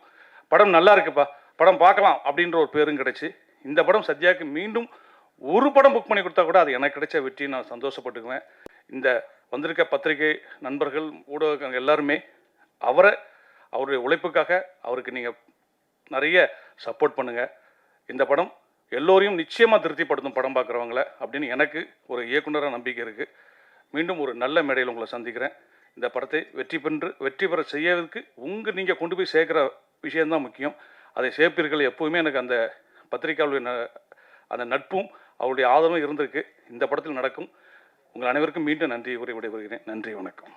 படம் நல்லா இருக்குப்பா, படம் பார்க்கலாம் அப்படின்ற ஒரு பேரும் கிடச்சி, இந்த படம் சத்யாவுக்கு மீண்டும் ஒரு படம் புக் பண்ணி கொடுத்தா கூட அது எனக்கு கிடைச்ச வெற்றி, நான் சந்தோஷப்பட்டுக்குவேன். இந்த வந்திருக்க பத்திரிகை நண்பர்கள், ஊடகங்கள் எல்லாருமே அவருடைய உழைப்புக்காக அவருக்கு நீங்கள் நிறைய சப்போர்ட் பண்ணுங்கள். இந்த படம் எல்லோரையும் நிச்சயமாக திருப்திப்படுத்தும் படம் பார்க்குறவங்கள அப்படின்னு எனக்கு ஒரு இயக்குனராக நம்பிக்கை இருக்குது. மீண்டும் ஒரு நல்ல மேடையில் உங்களை சந்திக்கிறேன். இந்த படத்தை வெற்றி பெற செய்யறதுக்கு நீங்கள் கொண்டு போய் சேர்க்குற விஷயம்தான் முக்கியம். அதை சேர்ப்பீர்கள். எப்போவுமே எனக்கு அந்த பத்திரிகையாளருடைய அந்த நட்பும் அவருடைய ஆதரவும் இருந்திருக்கு. இந்த படத்தில் நடக்கும். உங்கள் அனைவருக்கும் மீண்டும் நன்றி கூறி விடைபெறுகிறேன். நன்றி, வணக்கம்.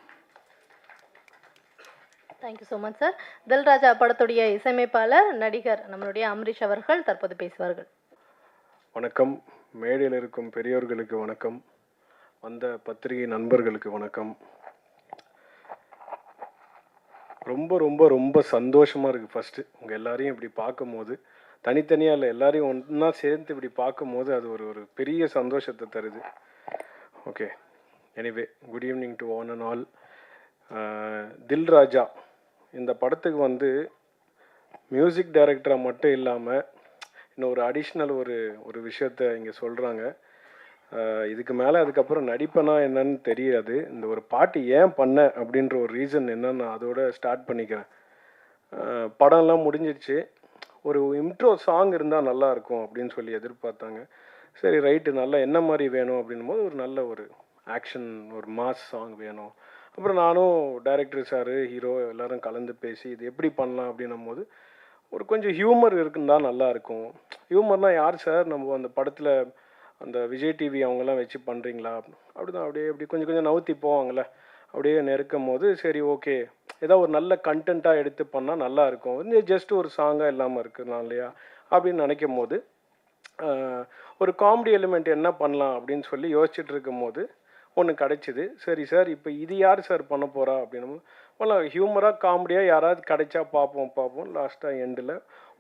Thank you so much sir. Dilraja படத்துடைய இசையமைப்பாளர் நடிகர் நம்மளுடைய அம்ரீஷ் அவர்கள் தற்போது பேசுவார்கள். வணக்கம். மேடையில் இருக்கும் பெரியோர்களுக்கு வணக்கம். வந்த பத்திரிகை நண்பர்களுக்கு வணக்கம். ரொம்ப ரொம்ப ரொம்ப சந்தோஷமாக இருக்குது. ஃபஸ்ட்டு உங்கள் எல்லாரையும் இப்படி பார்க்கும்போது, தனித்தனியாக இல்லை, எல்லாரையும் ஒன்றா சேர்ந்து இப்படி பார்க்கும்போது அது ஒரு பெரிய சந்தோஷத்தை தருது. Okay, anyway good evening to one and all. Dilraja இந்த படத்துக்கு வந்து மியூசிக் டைரக்டராக மட்டும் இல்லாமல் இன்னும் ஒரு அடிஷ்னல் ஒரு விஷயத்த இங்கே சொல்கிறாங்க. இதுக்கு மேலே அதுக்கப்புறம் நடிப்பனா என்னன்னு தெரியாது. இந்த ஒரு பாட்டு ஏன் பண்ண அப்படின்ற ஒரு ரீசன் என்னன்னு நான் அதோட ஸ்டார்ட் பண்ணிக்கிறேன். படம்லாம் முடிஞ்சிடுச்சு. ஒரு இன்ட்ரோ சாங் இருந்தால் நல்லாயிருக்கும் அப்படின்னு சொல்லி எதிர்பார்த்தாங்க. சரி ரைட்டு, நல்லா என்ன மாதிரி வேணும் அப்படின்னும் போது ஒரு நல்ல ஒரு ஆக்ஷன், ஒரு மாஸ் சாங் வேணும். அப்புறம் நானும் டைரக்டர் சார், ஹீரோ எல்லோரும் கலந்து பேசி இது எப்படி பண்ணலாம் அப்படின்னும் போது ஒரு கொஞ்சம் ஹியூமர் இருக்குன்னு தான் நல்லாயிருக்கும். ஹியூமர்னால் யார் சார், நம்ம அந்த படத்தில் அந்த விஜய் டிவி அவங்கெல்லாம் வச்சு பண்ணுறீங்களா அப்படி தான், அப்படியே கொஞ்சம் நவுத்தி போவாங்கள்ல, அப்படியே நெருக்கும் போது சரி ஓகே ஏதோ ஒரு நல்ல கண்டென்ட்டாக எடுத்து பண்ணால் நல்லாயிருக்கும். இந்த ஜஸ்ட் ஒரு சாங்காக இல்லாமல் இருக்குலாம் இல்லையா அப்படின்னு நினைக்கும் போது ஒரு காமெடி எலிமெண்ட் என்ன பண்ணலாம் அப்படின்னு சொல்லி யோசிச்சுட்டு இருக்கும் போது ஒன்று கிடச்சிது. சரி சார், இப்போ இது யார் சார் பண்ண போகிறா அப்படின்னு ஹியூமராக காமெடியாக யாராவது கிடைச்சா பார்ப்போம். லாஸ்ட்டாக எண்டில்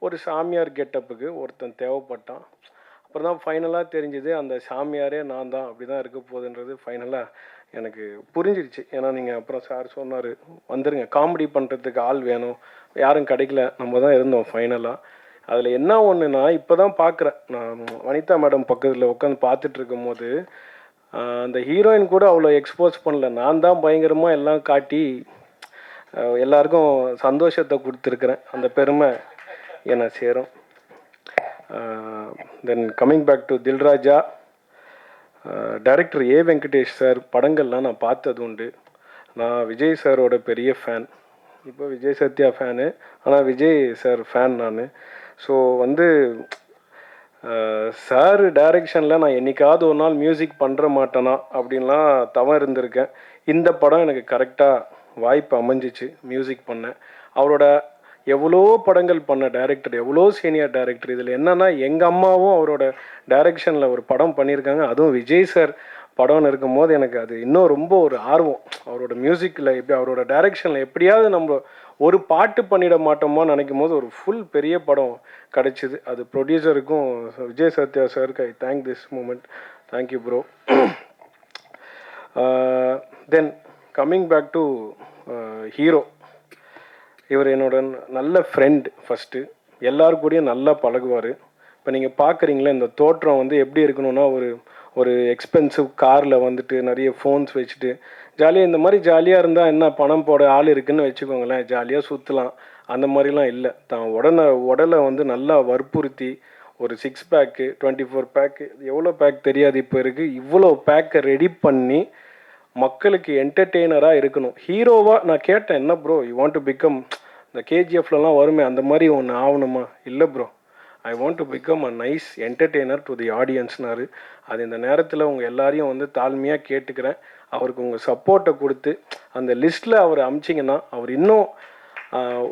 ஒரு சாமியார் கெட்டப்புக்கு ஒருத்தன் தேவைப்பட்டான். அப்புறம் தான் ஃபைனலாக தெரிஞ்சுது அந்த சாமியாரே நான் தான். அப்படி தான் இருக்க போகுதுன்றது ஃபைனலாக எனக்கு புரிஞ்சிருச்சு. ஏன்னா நீங்கள் அப்புறம் சார் சொன்னார், வந்துடுங்க காமெடி பண்ணுறதுக்கு ஆள் வேணும், யாரும் கிடைக்கல, நம்ம தான் இருந்தோம் ஃபைனலாக. அதில் என்ன ஒன்றுனா இப்போ தான் பார்க்குறேன், நான் வனிதா மேடம் பக்கத்தில் உட்காந்து பார்த்துட்டு இருக்கும் போது அந்த ஹீரோயின் கூட அவ்வளோ எக்ஸ்போஸ் பண்ணல. நான் தான் பயங்கரமாக எல்லாம் காட்டி எல்லாருக்கும் சந்தோஷத்தை கொடுத்துருக்குறேன். அந்த பெருமை என்னை சேரும். Then coming back to Dilraja, director A Venkatesh sir படங்கள்லாம் நான் பார்த்தது உண்டு. நான் விஜய் சாரோட பெரிய ஃபேன். இப்போ விஜய் சத்யா ஃபேனு, ஆனால் விஜய் சார் ஃபேன் நான். ஸோ வந்து சார் டைரெக்ஷனில் நான் என்றைக்காவது ஒரு நாள் மியூசிக் பண்ணுற மாட்டேனா அப்படின்லாம் தவம் இருந்திருக்கேன். இந்த படம் எனக்கு கரெக்டாக வாய்ப்பு அமைஞ்சிச்சு மியூசிக் பண்ண. அவரோட எவ்வளோ படங்கள் பண்ண டைரக்டர், எவ்வளோ சீனியர் டைரக்டர். இதில் என்னென்னா எங்கள் அம்மாவும் அவரோட டைரெக்ஷனில் ஒரு படம் பண்ணியிருக்காங்க. அதுவும் விஜய் சார் படம்னு இருக்கும்போது எனக்கு அது இன்னும் ரொம்ப ஒரு ஆர்வம். அவரோட மியூசிக்கில் எப்படி, அவரோட டைரெக்ஷனில் எப்படியாவது நம்ம ஒரு பாட்டு பண்ணிட மாட்டோமா நினைக்கும் போது ஒரு ஃபுல் பெரிய படம் கிடச்சிது. அது ப்ரொடியூசருக்கும் விஜய் சத்யா சாருக்கு I thank this moment. Thank you bro. Then coming back to hero, இவர் என்னோட நல்ல ஃப்ரெண்டு. ஃபஸ்ட்டு எல்லாரு கூடயும் நல்லா பழகுவார். இப்போ நீங்கள் பார்க்குறீங்களே இந்த தோற்றம் வந்து எப்படி இருக்கணும்னா ஒரு எக்ஸ்பென்சிவ் காரில் வந்துட்டு நிறைய ஃபோன்ஸ் வச்சுட்டு ஜாலியாக, இந்த மாதிரி ஜாலியாக இருந்தால் என்ன பணம் போட ஆள் இருக்குதுன்னு வச்சுக்கோங்களேன், ஜாலியாக சுற்றலாம். அந்த மாதிரிலாம் இல்லை. தான் உடலை வந்து நல்லா வற்புறுத்தி ஒரு 6 பேக்கு 24 பேக்கு எவ்வளோ பேக் தெரியாது இப்போ இருக்குது, இவ்வளோ பேக்கை ரெடி பண்ணி மக்களுக்கு என்டர்டெய்னராக இருக்கணும். ஹீரோவாக நான் கேட்டேன், என்ன bro you want to become, இந்த கேஜிஎஃப்லலாம் வருமே அந்த மாதிரி ஒன்று ஆகணுமா? இல்லை bro, I want to become a nice entertainer to the ஆடியன்ஸ்னாரு. அது இந்த நேரத்தில் உங்கள் எல்லாரையும் வந்து தாழ்மையாக கேட்டுக்கிறேன். அவருக்கு உங்கள் சப்போர்ட்டை கொடுத்து அந்த லிஸ்ட்டில் அவர் அமிச்சிங்கன்னா அவர் இன்னும்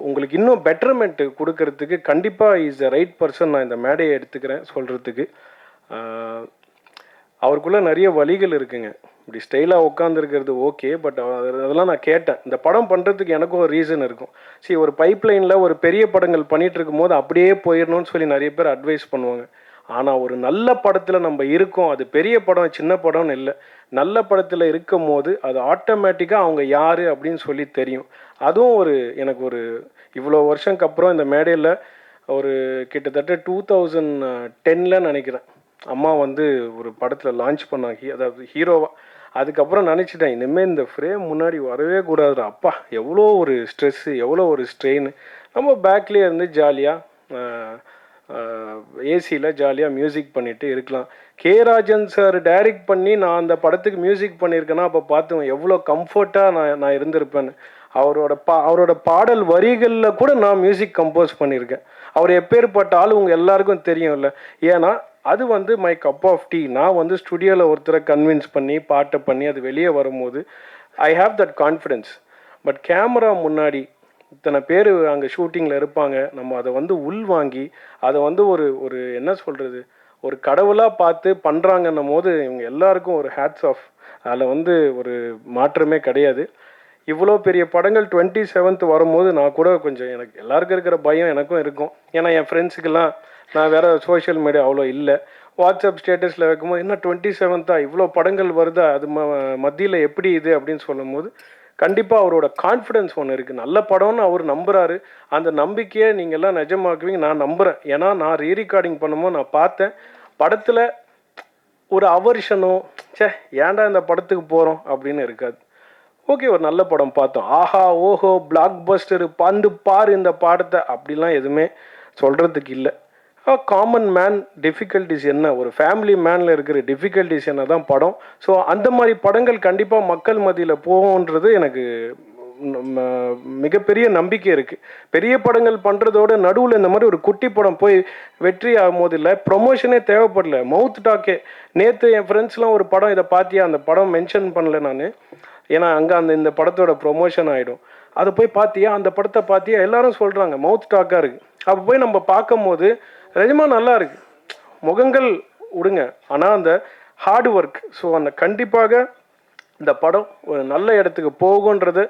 உங்களுக்கு இன்னும் பெட்டர்மெண்ட்டு கொடுக்கறதுக்கு கண்டிப்பாக இஸ் த ரைட் பர்சன். நான் இந்த மேடையை எடுத்துக்கிறேன் சொல்கிறதுக்கு. அவருக்குள்ளே நிறைய வழிகள் இருக்குங்க. இப்படி ஸ்டைலாக உட்காந்துருக்கிறது ஓகே, பட் அதெல்லாம் நான் கேட்டேன். இந்த படம் பண்ணுறதுக்கு எனக்கும் ஒரு ரீசன் இருக்கும். சரி, ஒரு பைப்லைனில் ஒரு பெரிய படங்கள் பண்ணிகிட்டு இருக்கும்போது அப்படியே போயிடணும்னு சொல்லி நிறைய பேர் அட்வைஸ் பண்ணுவாங்க. ஆனால் ஒரு நல்ல படத்தில் நம்ம இருக்கோம், அது பெரிய படம் சின்ன படம்னு இல்லை, நல்ல படத்தில் இருக்கும் போது அது ஆட்டோமேட்டிக்காக அவங்க யார் அப்படின்னு சொல்லி தெரியும். அதுவும் எனக்கு இவ்வளோ வருஷத்துக்கு அப்புறம் இந்த மேடையில் ஒரு கிட்டத்தட்ட 2010 நினைக்கிறேன் அம்மா வந்து ஒரு படத்தில் லான்ச் பண்ணாங்க, அதாவது ஹீரோவாக. அதுக்கப்புறம் நினச்சிட்டேன், இனிமேல் இந்த ஃப்ரேம் முன்னாடி வரவே கூடாது. அப்பா எவ்வளோ ஒரு ஸ்ட்ரெஸ்ஸு, எவ்வளோ ஒரு ஸ்ட்ரெயின். நம்ம பேக்லேயே இருந்து ஜாலியாக ஏசியில் ஜாலியாக மியூசிக் பண்ணிவிட்டு இருக்கலாம். கே ராஜன் சார் டைரக்ட் பண்ணி நான் அந்த படத்துக்கு மியூசிக் பண்ணியிருக்கேன்னா அப்போ பார்த்துவேன் எவ்வளோ கம்ஃபர்ட்டாக நான் இருந்திருப்பேன்னு. அவரோட பாடல் வரிகளில் கூட நான் மியூசிக் கம்போஸ் பண்ணியிருக்கேன். அவர் எப்பேற்பட்ட ஆள் உங்கள் எல்லாருக்கும் தெரியும்ல. ஏன்னா அது வந்து மை கப் ஆஃப் டீ. நான் வந்து ஸ்டுடியோவில் ஒருத்தரை கன்வின்ஸ் பண்ணி பாட்டை பண்ணி அது வெளியே வரும்போது I have that confidence. But camera முன்னாடி இத்தனை பேர் அங்கே ஷூட்டிங்கில் இருப்பாங்க, நம்ம அதை வந்து உள்வாங்கி அதை வந்து ஒரு என்ன சொல்கிறது, ஒரு கடவுளாக பார்த்து பண்ணுறாங்கன்னும் போது இவங்க எல்லாருக்கும் ஒரு ஹேட்ஸ் ஆஃப். அதில் வந்து ஒரு மாற்றமே கிடையாது. இவ்வளோ பெரிய படங்கள் 27th வரும்போது நான் கூட கொஞ்சம் எனக்கு எல்லாருக்கும் இருக்கிற பயம் எனக்கும் இருக்கும். ஏன்னா என் ஃப்ரெண்ட்ஸுக்கெல்லாம் நான் வேறு சோஷியல் மீடியா அவ்வளோ இல்லை. வாட்ஸ்அப் ஸ்டேட்டஸில் வைக்கும்போது என்ன 27th இவ்வளோ படங்கள் வருதா, அது மத்தியில் எப்படி இது அப்படின்னு சொல்லும் போது கண்டிப்பாக அவரோட கான்ஃபிடென்ஸ் ஒன்று இருக்குது. நல்ல படம்னு அவர் நம்புகிறாரு. அந்த நம்பிக்கையை நீங்கள்லாம் நிஜமாக்குவீங்க நான் நம்புகிறேன். ஏன்னா நான் ரீரெக்கார்டிங் பண்ணும்போது நான் பார்த்தேன் படத்தில் ஒரு அவர்ஷனோ ஏன்டா இந்த படத்துக்கு போகிறோம் அப்படின்னு இருக்காது. ஓகே, ஒரு நல்ல படம் பார்த்தோம், ஆஹா ஓஹோ பிளாக் பஸ்டரு பந்து பாரு இந்த பாடத்தை அப்படிலாம் எதுவுமே சொல்கிறதுக்கு இல்லை. காமன் மேன் டிஃபிகல்ட்டிஸ் என்ன, ஒரு ஃபேமிலி மேனில் இருக்கிற டிஃபிகல்ட்டிஸ் என்ன தான் படம். ஸோ அந்த மாதிரி படங்கள் கண்டிப்பாக மக்கள் மத்தியில் போகும்ன்றது எனக்கு மிகப்பெரிய நம்பிக்கை இருக்குது. பெரிய படங்கள் பண்ணுறதோட நடுவில் இந்த மாதிரி ஒரு குட்டி படம் போய் வெற்றி ஆகும் போது இல்லை, ப்ரொமோஷனே தேவைப்படல, மவுத் டாக்கே. நேற்று என் ஃப்ரெண்ட்ஸ்லாம் ஒரு படம் இதை பார்த்தியா, அந்த படம் மென்ஷன் பண்ணல நான், ஏன்னா அங்கே இந்த படத்தோட ப்ரொமோஷன் ஆகிடும். அதை போய் பார்த்தியா, அந்த படத்தை பார்த்தியா, எல்லாரும் சொல்கிறாங்க மவுத் டாக்காக இருக்குது. அப்போ போய் நம்ம பார்க்கும் போது நிஜமா நல்லா இருக்கு. முகங்கள் விடுங்க, ஆனால் அந்த ஹார்ட் ஒர்க். ஸோ அந்த கண்டிப்பாக இந்த படம் ஒரு நல்ல இடத்துக்கு போகுன்றதை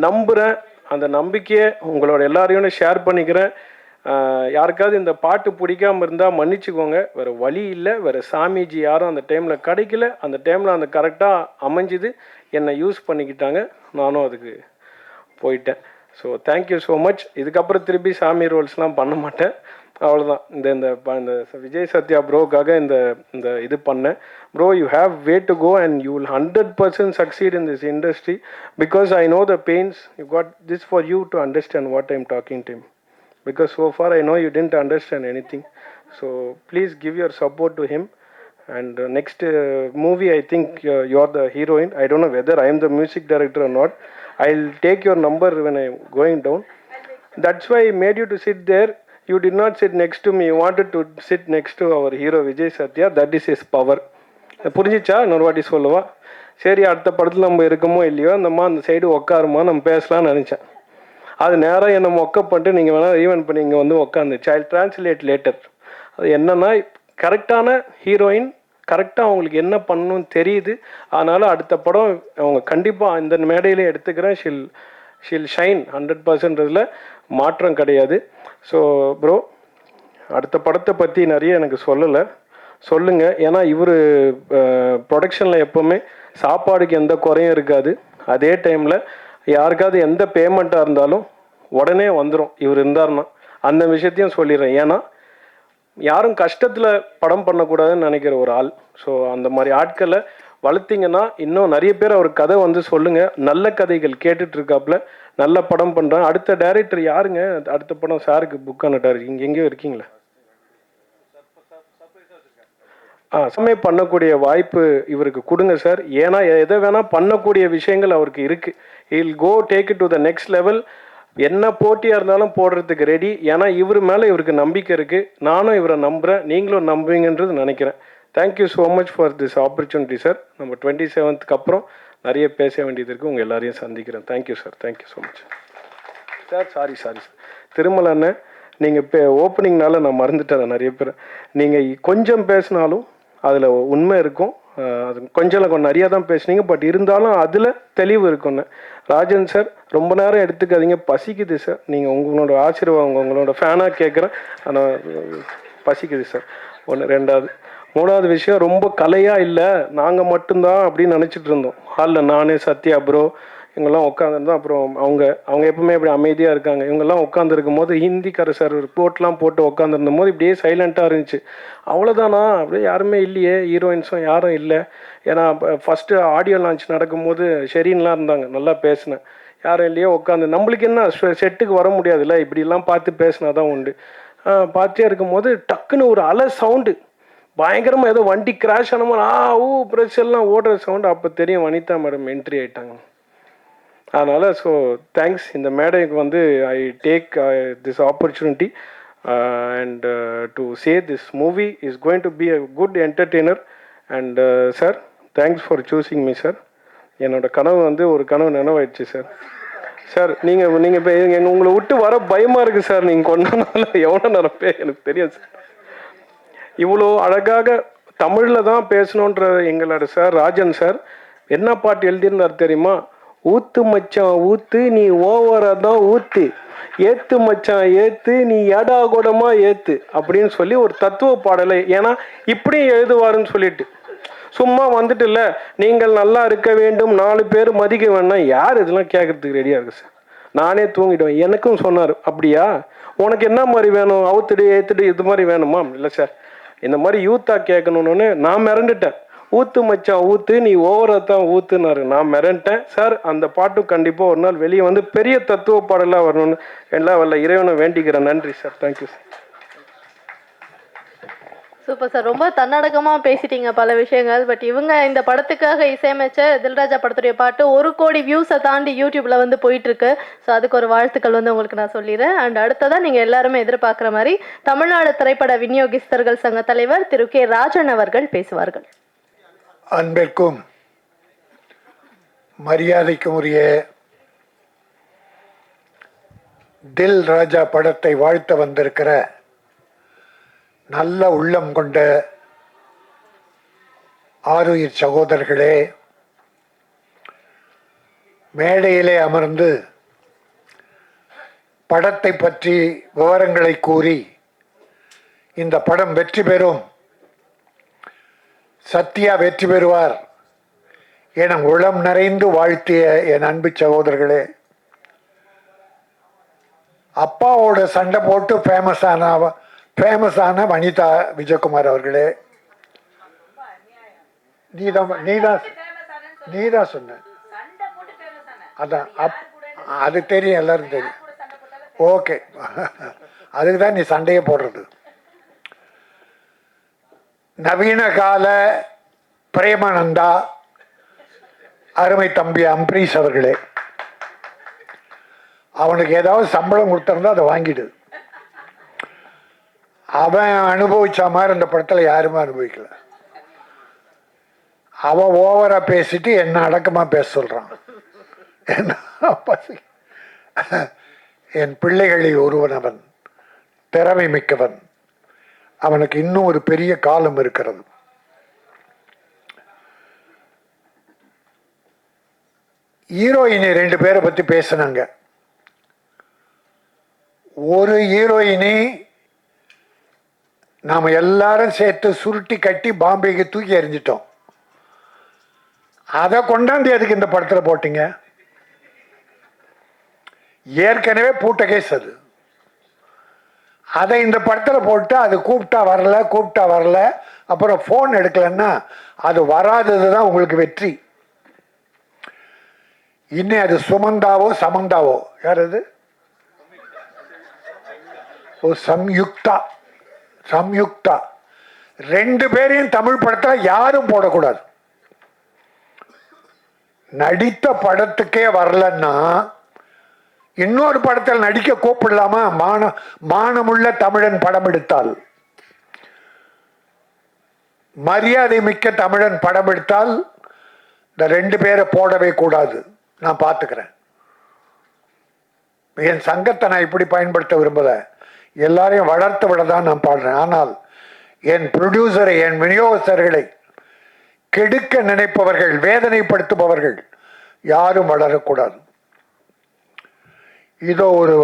நம்புகிறேன். அந்த நம்பிக்கையை உங்களோட எல்லாரையும் ஷேர் பண்ணிக்கிறேன். யாருக்காவது இந்த பாட்டு பிடிக்காமல் இருந்தால் மன்னிச்சுக்கோங்க, வேறு வழி இல்லை. வேறு சாமிஜி யாரும் அந்த டைமில் கிடைக்கல. அந்த டைமில் அந்த கரெக்டாக அமைஞ்சுது, என்னை யூஸ் பண்ணிக்கிட்டாங்க, நானும் அதுக்கு போயிட்டேன். So thank you so much. இதுக்கப்புறம் திருப்பி சாமி ரோல்ஸ்லாம் பண்ண மாட்டேன், அவ்வளோதான். இந்த விஜய் சத்யா ப்ரோக்காக இந்த இது பண்ணேன். Bro, you have way to go and you will 100% succeed in this industry because I know the pains. You got this for you to understand what I'm talking to him, because so far I know you didn't understand anything. So please give your support to him. And next movie, I think you're the heroine. I don't know whether I am the music director or not. I'll take your number when I'm going down. That's why I made you to sit there. You did not sit next to me. You wanted to sit next to our hero Vijay Satya. That is his power. புரிஞ்சிச்சா? இன்னொரு வாட்டி சொல்லுவா. சரி, அடுத்த படத்தில் நம்ம இருக்கமோ இல்லையோ அந்த சைடு உட்காருமா, நம்ம பேசலாம்னு நினச்சேன். அது நேராக என்னை மொக்கப் பண்ணிட்டு நீங்கள் வேணால் ஈவென்ட் பண்ணி இங்கே வந்து உட்காந்துச்சு. ஐ ட்ரான்ஸ்லேட் லேட்டர். அது என்னன்னா, கரெக்டான ஹீரோயின் கரெக்டாக அவங்களுக்கு என்ன பண்ணணும்னு தெரியுது. அதனால் அடுத்த படம் அவங்க கண்டிப்பாக இந்த மேடையிலே எடுத்துக்கிறேன். Shall shine 100%. மாற்றம் கிடையாது. ஸோ ப்ரோ, அடுத்த படத்தை பற்றி நிறைய எனக்கு சொல்லுங்கள். ஏன்னா இவர் ப்ரொடக்ஷனில் எப்போவுமே சாப்பாடுக்கு எந்த குறையும் இருக்காது. அதே டைமில் யாருக்காவது எந்த பேமெண்ட்டாக இருந்தாலும் உடனே வந்துடும் இவர் இருந்தார்னா. அந்த விஷயத்தையும் சொல்லிடுறேன். ஏன்னா யாரும் கஷ்டத்தில் படம் பண்ணக்கூடாதுன்னு நினைக்கிற ஒரு ஆள். ஸோ அந்த மாதிரி ஆட்களை வளர்த்திங்கன்னா இன்னும் நிறைய பேர் அவர் கதை வந்து சொல்லுங்கள். நல்ல கதைகள் கேட்டுட்ருக்காப்புல, நல்ல படம் பண்ணுறான். அடுத்த டைரக்டர் யாருங்க? அடுத்த படம் சாருக்கு புக் ஆனட்டார். இங்கே எங்கேயோ இருக்கீங்களா? சமயம் பண்ணக்கூடிய வாய்ப்பு இவருக்கு கொடுங்க சார். ஏன்னா எதை வேணால் பண்ணக்கூடிய விஷயங்கள் அவருக்கு இருக்குது. He'll go take it to the next level. என்ன போட்டியாக இருந்தாலும் போடுறதுக்கு ரெடி. ஏன்னா இவர் மேலே இவருக்கு நம்பிக்கை இருக்குது. நானும் இவரை நம்புகிறேன், நீங்களும் நம்புவீங்கன்றது நினைக்கிறேன். Thank you so much for this opportunity sir. நம்ம 27th அப்புறம் நிறைய பேச வேண்டியது இருக்குது. உங்கள் எல்லாரையும் சந்திக்கிறேன். Thank you sir. Thank you so much sir. Sorry sir. Thirumalai அண்ணன், நீங்கள் இப்போ ஓப்பனிங்னால நான் மறந்துட்டேன் நிறைய பேர். நீங்கள் கொஞ்சம் பேசினாலும் அதில் உண்மை இருக்கும். அது கொஞ்சம் நிறையா தான் பேசுனீங்க, பட் இருந்தாலும் அதில் தெளிவு இருக்குன்னு. ராஜன் சார், ரொம்ப நேரம் எடுத்துக்காதீங்க, பசிக்குது சார். நீங்கள் உங்களோட ஆசீர்வாதம் உங்களோட ஃபேனாக கேட்குறேன். ஆனால் பசிக்குது சார். ஒன்று. மூணாவது விஷயம், ரொம்ப கலையாக இல்லை, நாங்கள் மட்டும்தான் அப்படின்னு நினச்சிட்டு இருந்தோம். ஹாலில் நானே, சத்யா ப்ரோ, இவங்கெல்லாம் உட்காந்துருந்தோம். அப்புறம் அவங்க எப்பவுமே இப்படி அமைதியாக இருக்காங்க. இவங்கெல்லாம் உட்காந்துருக்கும் போது ஹிந்திக்கார சார் ரிப்போர்ட்லாம் போட்டு உட்காந்துருந்தும் போது இப்படியே சைலண்ட்டாக இருந்துச்சு. அவ்வளோதானா? அப்படியே யாருமே இல்லையே, ஹீரோயின்ஸும் யாரும் இல்லை. ஏன்னா ஃபஸ்ட்டு ஆடியோ லான்ச் நடக்கும்போது ஷெரீன்லாம் இருந்தாங்க, நல்லா பேசினேன். யாரும் இல்லையோ உட்காந்து. நம்மளுக்கு என்ன செட்டுக்கு வர முடியாதுல்ல, இப்படிலாம் பார்த்து பேசினா தான் உண்டு. பார்த்துட்டே இருக்கும்போது டக்குன்னு ஒரு அலை சவுண்டு, பயங்கரமாக ஏதோ வண்டி கிராஷ் ஆன மாதிரி ப்ரெஸ் எல்லாம் ஓடுற சவுண்டு. அப்போ தெரியும் வனிதா மேடம் என்ட்ரி ஆகிட்டாங்க. அதனால் ஸோ தேங்க்ஸ். இந்த மேடைக்கு வந்து I take this opportunity. and to say this movie is going to be a good entertainer. And sir, thanks for choosing me, sir. என்னோட கனவு வந்து ஒரு கனவு நினைவாயிடுச்சு சார். சார் நீங்கள் இப்போ உங்களை விட்டு வர பயமாக இருக்குது சார். நீங்கள் கொண்டனால எவ்வளோ நிரப்பே எனக்கு தெரியும் சார். இவ்வளோ அழகாக தமிழில் தான் பேசணுன்ற எங்களோட சார் ராஜன் சார் என்ன பாட்டு எழுதியிருந்தார் தெரியுமா? ஊத்து மச்சான் ஊத்து நீ ஓவராக தான் ஊத்து, ஏத்து மச்சான் ஏத்து நீ ஏடா கூடமா ஏத்து அப்படின்னு சொல்லி ஒரு தத்துவ பாடலை. ஏன்னா இப்படியும் எழுதுவாருன்னு சொல்லிட்டு சும்மா வந்துட்டு இல்லை நீங்கள் நல்லா இருக்க வேண்டும் 4 பேர் மதிக்க வேணாம். யார் இதெல்லாம் கேட்கறதுக்கு ரெடியாக இருக்கு சார்? நானே தூங்கிடுவேன். எனக்கும் சொன்னார், அப்படியா உனக்கு என்ன மாதிரி வேணும், அவுத்துடு ஏத்துடு இது மாதிரி வேணுமா? இல்லை சார், இந்த மாதிரி யூத்தாக கேட்கணுன்னு நான் மிரண்டுட்டேன். ஊத்து மச்சான் ஊத்து நீ ஓவரா தான் ஊத்துனாரு. நான் மிரண்டேன் சார். அந்த பாட்டு கண்டிப்பாக ஒரு நாள் வெளியே வந்து பெரிய தத்துவ பாடலாக வரணும்னு எல்லாம் வல்ல இறைவனை வேண்டிக்கிறேன். நன்றி sir. Thank you sir. Super sir. ரொம்ப தன்னடக்கமாக பேசிட்டீங்க பல விஷயங்கள். பட் இவங்க இந்த படத்துக்காக இசையமைச்ச தில்ராஜா படத்துடைய பாட்டு 1 கோடி வியூஸை தாண்டி யூடியூப்ல வந்து போயிட்டு இருக்கு. ஸோ அதுக்கு ஒரு வாழ்த்துக்கள் வந்து உங்களுக்கு நான் சொல்லிடுறேன். அண்ட் அடுத்ததான் நீங்கள் எல்லாருமே எதிர்பார்க்குற மாதிரி தமிழ்நாடு திரைப்பட விநியோகிஸ்தர்கள் சங்க தலைவர் திரு கே ராஜன் அவர்கள் பேசுவார்கள். அன்பிற்கும் மரியாதைக்கும் உரிய தில் ராஜா படத்தை வாழ்த்த வந்திருக்கிற நல்ல உள்ளம் கொண்ட ஆருயிர் சகோதரர்களே, மேடையிலே அமர்ந்து படத்தை பற்றி விவரங்களை கூறி இந்த படம் வெற்றி பெறும், சத்யா வெற்றி பெறுவார் என உளம் நிறைந்து வாழ்த்திய என் அன்பு சகோதரர்களே, அப்பாவோட சண்டை போட்டு ஃபேமஸான வனிதா விஜயகுமார் அவர்களே, நீதான் சொன்ன. அதான் அது தெரியும், எல்லாரும் தெரியும். ஓகே, அதுக்கு தான் நீ சண்டையே போடுறது. நவீன கால பிரேமானந்தா, அருமை தம்பி அம்பரீஷ் அவர்களே, அவனுக்கு ஏதாவது சம்பளம் கொடுத்திருந்தா அதை வாங்கிடு. அவன் அனுபவிச்ச மாதிரி இந்த படத்தில் யாருமே அனுபவிக்கல. அவன் ஓவரா பேசிட்டு என்ன அடக்கமா பேச சொல்றான். என் பிள்ளைகளில் ஒருவன் அவன், திறமை மிக்கவன். அவனுக்கு இன்னும் ஒரு பெரிய காலம் இருக்கிறது. ஹீரோயினி 2 பேரை பத்தி பேசினாங்க. ஒரு ஹீரோயினி நாம எல்லாரும் சேர்த்து சுருட்டி கட்டி பாம்பேக்கு தூக்கி எறிஞ்சிட்டோம். அதை கொண்டாந்து எதுக்கு இந்த படத்துல போட்டீங்க? ஏற்கனவே பூட்ட கேஸ் அது. அதை இந்த படத்தில் போட்டு அது கூப்பிட்டா வரல, அப்புறம் ஃபோன் எடுக்கலன்னா அது வராதது தான் உங்களுக்கு வெற்றி. இன்னும் அது சுமந்தாவோ சமந்தாவோ, யார் அது? ஓ, சம்யுக்தா. 2 பேரையும் தமிழ் படத்தில் யாரும் போடக்கூடாது. நடித்த படத்துக்கே வரலன்னா இன்னொரு படத்தில் நடிக்க கூப்பிடலாமா? மானமுள்ள தமிழன் படம் எடுத்தால், மரியாதை மிக்க தமிழன் படம் எடுத்தால் இந்த 2 பேரை போடவே கூடாது. நான் பார்த்துக்கிறேன். என் சங்கத்தை நான் இப்படி பயன்படுத்த விரும்பல. எல்லாரையும் வளர்த்து விட தான் நான் பாடுறேன். ஆனால் என் ப்ரொடியூசரை, என் விநியோகஸ்தர்களை கெடுக்க நினைப்பவர்கள், வேதனைப்படுத்துபவர்கள் யாரும் வளரக்கூடாது. இதோ ஒரு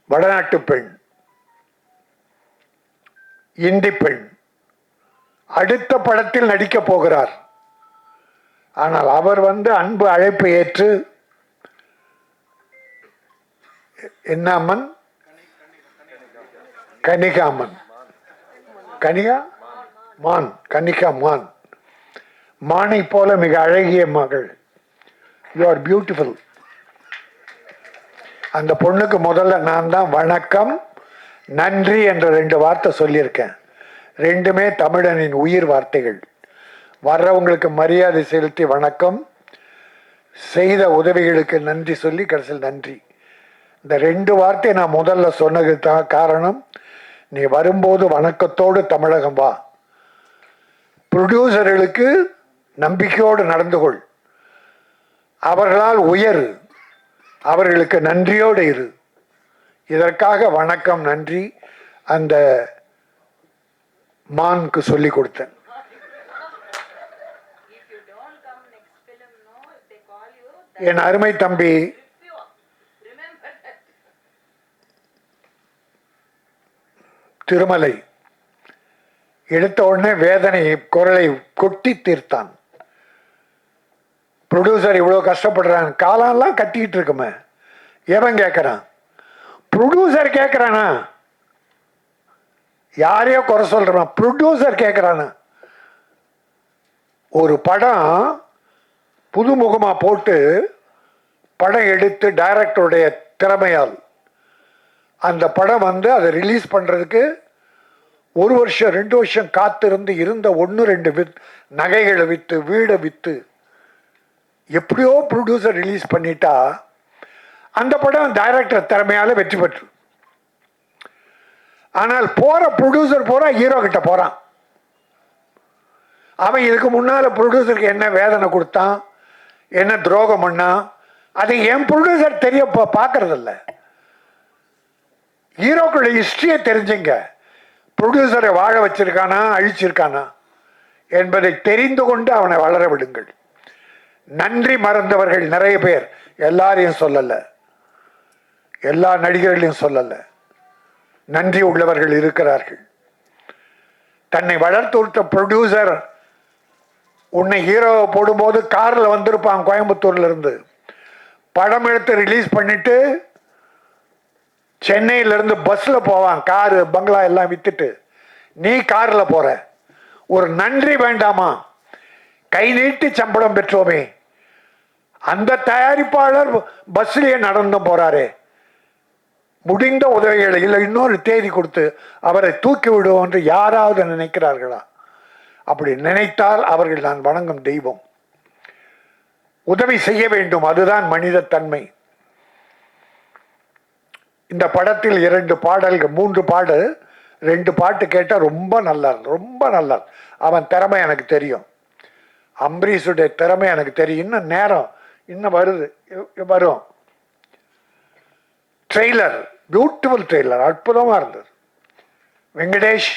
வடநாட்டு பெண், இந்தி பெண் அடுத்த படத்தில் நடிக்க போகிறார். ஆனால் அவர் அன்பு அழைப்பை ஏற்று, என்ன அம்மன்? கனிகாமன், கனிகா மான், மானை போல மிக அழகிய மகள். You are beautiful. அந்த பொண்ணுக்கு முதல்ல நான் தான் வணக்கம் நன்றி என்ற 2 வார்த்தை சொல்லியிருக்கேன். 2மே தமிழனின் உயிர் வார்த்தைகள். வர்றவங்களுக்கு மரியாதை செலுத்தி வணக்கம், செய்த உதவிகளுக்கு நன்றி சொல்லி கடைசியில் நன்றி. இந்த 2 வார்த்தை நான் முதல்ல சொன்னது தான் காரணம். நீ வரும்போது வணக்கத்தோடு தமிழகம் வா. ப்ரொடியூசர்களுக்கு நம்பிக்கையோடு நடந்து கொள். அவர்களால் உயரு. அவர்களுக்கு நன்றியோடு இரு. இதற்காக வணக்கம், நன்றி அந்த மானுக்கு சொல்லி கொடுத்தேன். என் அருமை தம்பி திருமலை எடுத்த உடனே வேதனை குரலை கொட்டி தீர்த்தான். ப்ரொடியூசர் இவ்வளோ கஷ்டப்படுறான், காலம்லாம் கட்டிக்கிட்டு இருக்குமே, எவன் கேட்குறான்? ப்ரொடியூசர் கேட்குறானா? யாரையோ குறை சொல்றான், ப்ரொடியூசர் கேட்குறானா? ஒரு படம் புதுமுகமாக போட்டு படம் எடுத்து டைரக்டருடைய திறமையால் அந்த படம் அதை ரிலீஸ் பண்ணுறதுக்கு 1 வருஷம் 2 வருஷம் காத்திருந்து இருந்த 1-2 நகைகளை விற்று வீடை விற்று எப்படியோ ப்ரொடியூசர் ரிலீஸ் பண்ணிட்டா அந்த படம் டைரக்டர் திறமையால் வெற்றி பெற்று. ஆனால் போகிற ப்ரொடியூசர் போகிறா ஹீரோ கிட்ட போகிறான். அவன் இதுக்கு முன்னால் ப்ரொடியூசருக்கு என்ன வேதனை கொடுத்தான், என்ன துரோகம் பண்ணான், அதை என் ப்ரொடியூசர் தெரிய பார்க்கறதில்ல. ஹீரோக்களோட ஹிஸ்டரியை தெரிஞ்சுங்க. ப்ரொடியூசரை வாழ வச்சிருக்கானா அழிச்சிருக்கானா என்பதை தெரிந்து கொண்டு அவனை வளர விடுங்கள். நன்றி மறந்தவர்கள் நிறைய பேர், எல்லாரையும் சொல்லலை, எல்லா நடிகர்களையும் சொல்லலை, நன்றி உள்ளவர்கள் இருக்கிறார்கள். தன்னை வளர்த்து விட்ட ப்ரொடியூசர் உன்னை ஹீரோவை போடும்போது காரில் வந்திருப்பான் கோயம்புத்தூர்ல இருந்து, படம் எடுத்து ரிலீஸ் பண்ணிட்டு சென்னையிலிருந்து பஸ்ஸில் போவான், காரு பங்களா எல்லாம் வித்துட்டு. நீ காரில் போற, ஒரு நன்றி வேண்டாமா? கை நீட்டி சம்பளம் பெற்றோமே, அந்த தயாரிப்பாளர் பஸ்லேயே நடந்து போறாரே, முடிந்த உதவிகளை இல்லை இன்னொரு தேதி கொடுத்து அவரை தூக்கி விடுவோம் என்று யாராவது நினைக்கிறார்களா? அப்படி நினைத்தால் அவர்கள் நான் வணங்கும் தெய்வம். உதவி செய்ய வேண்டும், அதுதான் மனித தன்மை. இந்த படத்தில் 2 பாடல்கள் 3 பாடு 2 பாட்டு கேட்டால் ரொம்ப நல்லா இருக்கு, ரொம்ப நல்லா. அவன் திறமை எனக்கு தெரியும், அம்பரீஷுடைய திறமை எனக்கு தெரியும். இன்னும் நேரம் இன்னும் வரும். ட்ரெய்லர் பியூட்டிஃபுல் ட்ரெய்லர், அற்புதமாக இருந்தது. வெங்கடேஷ்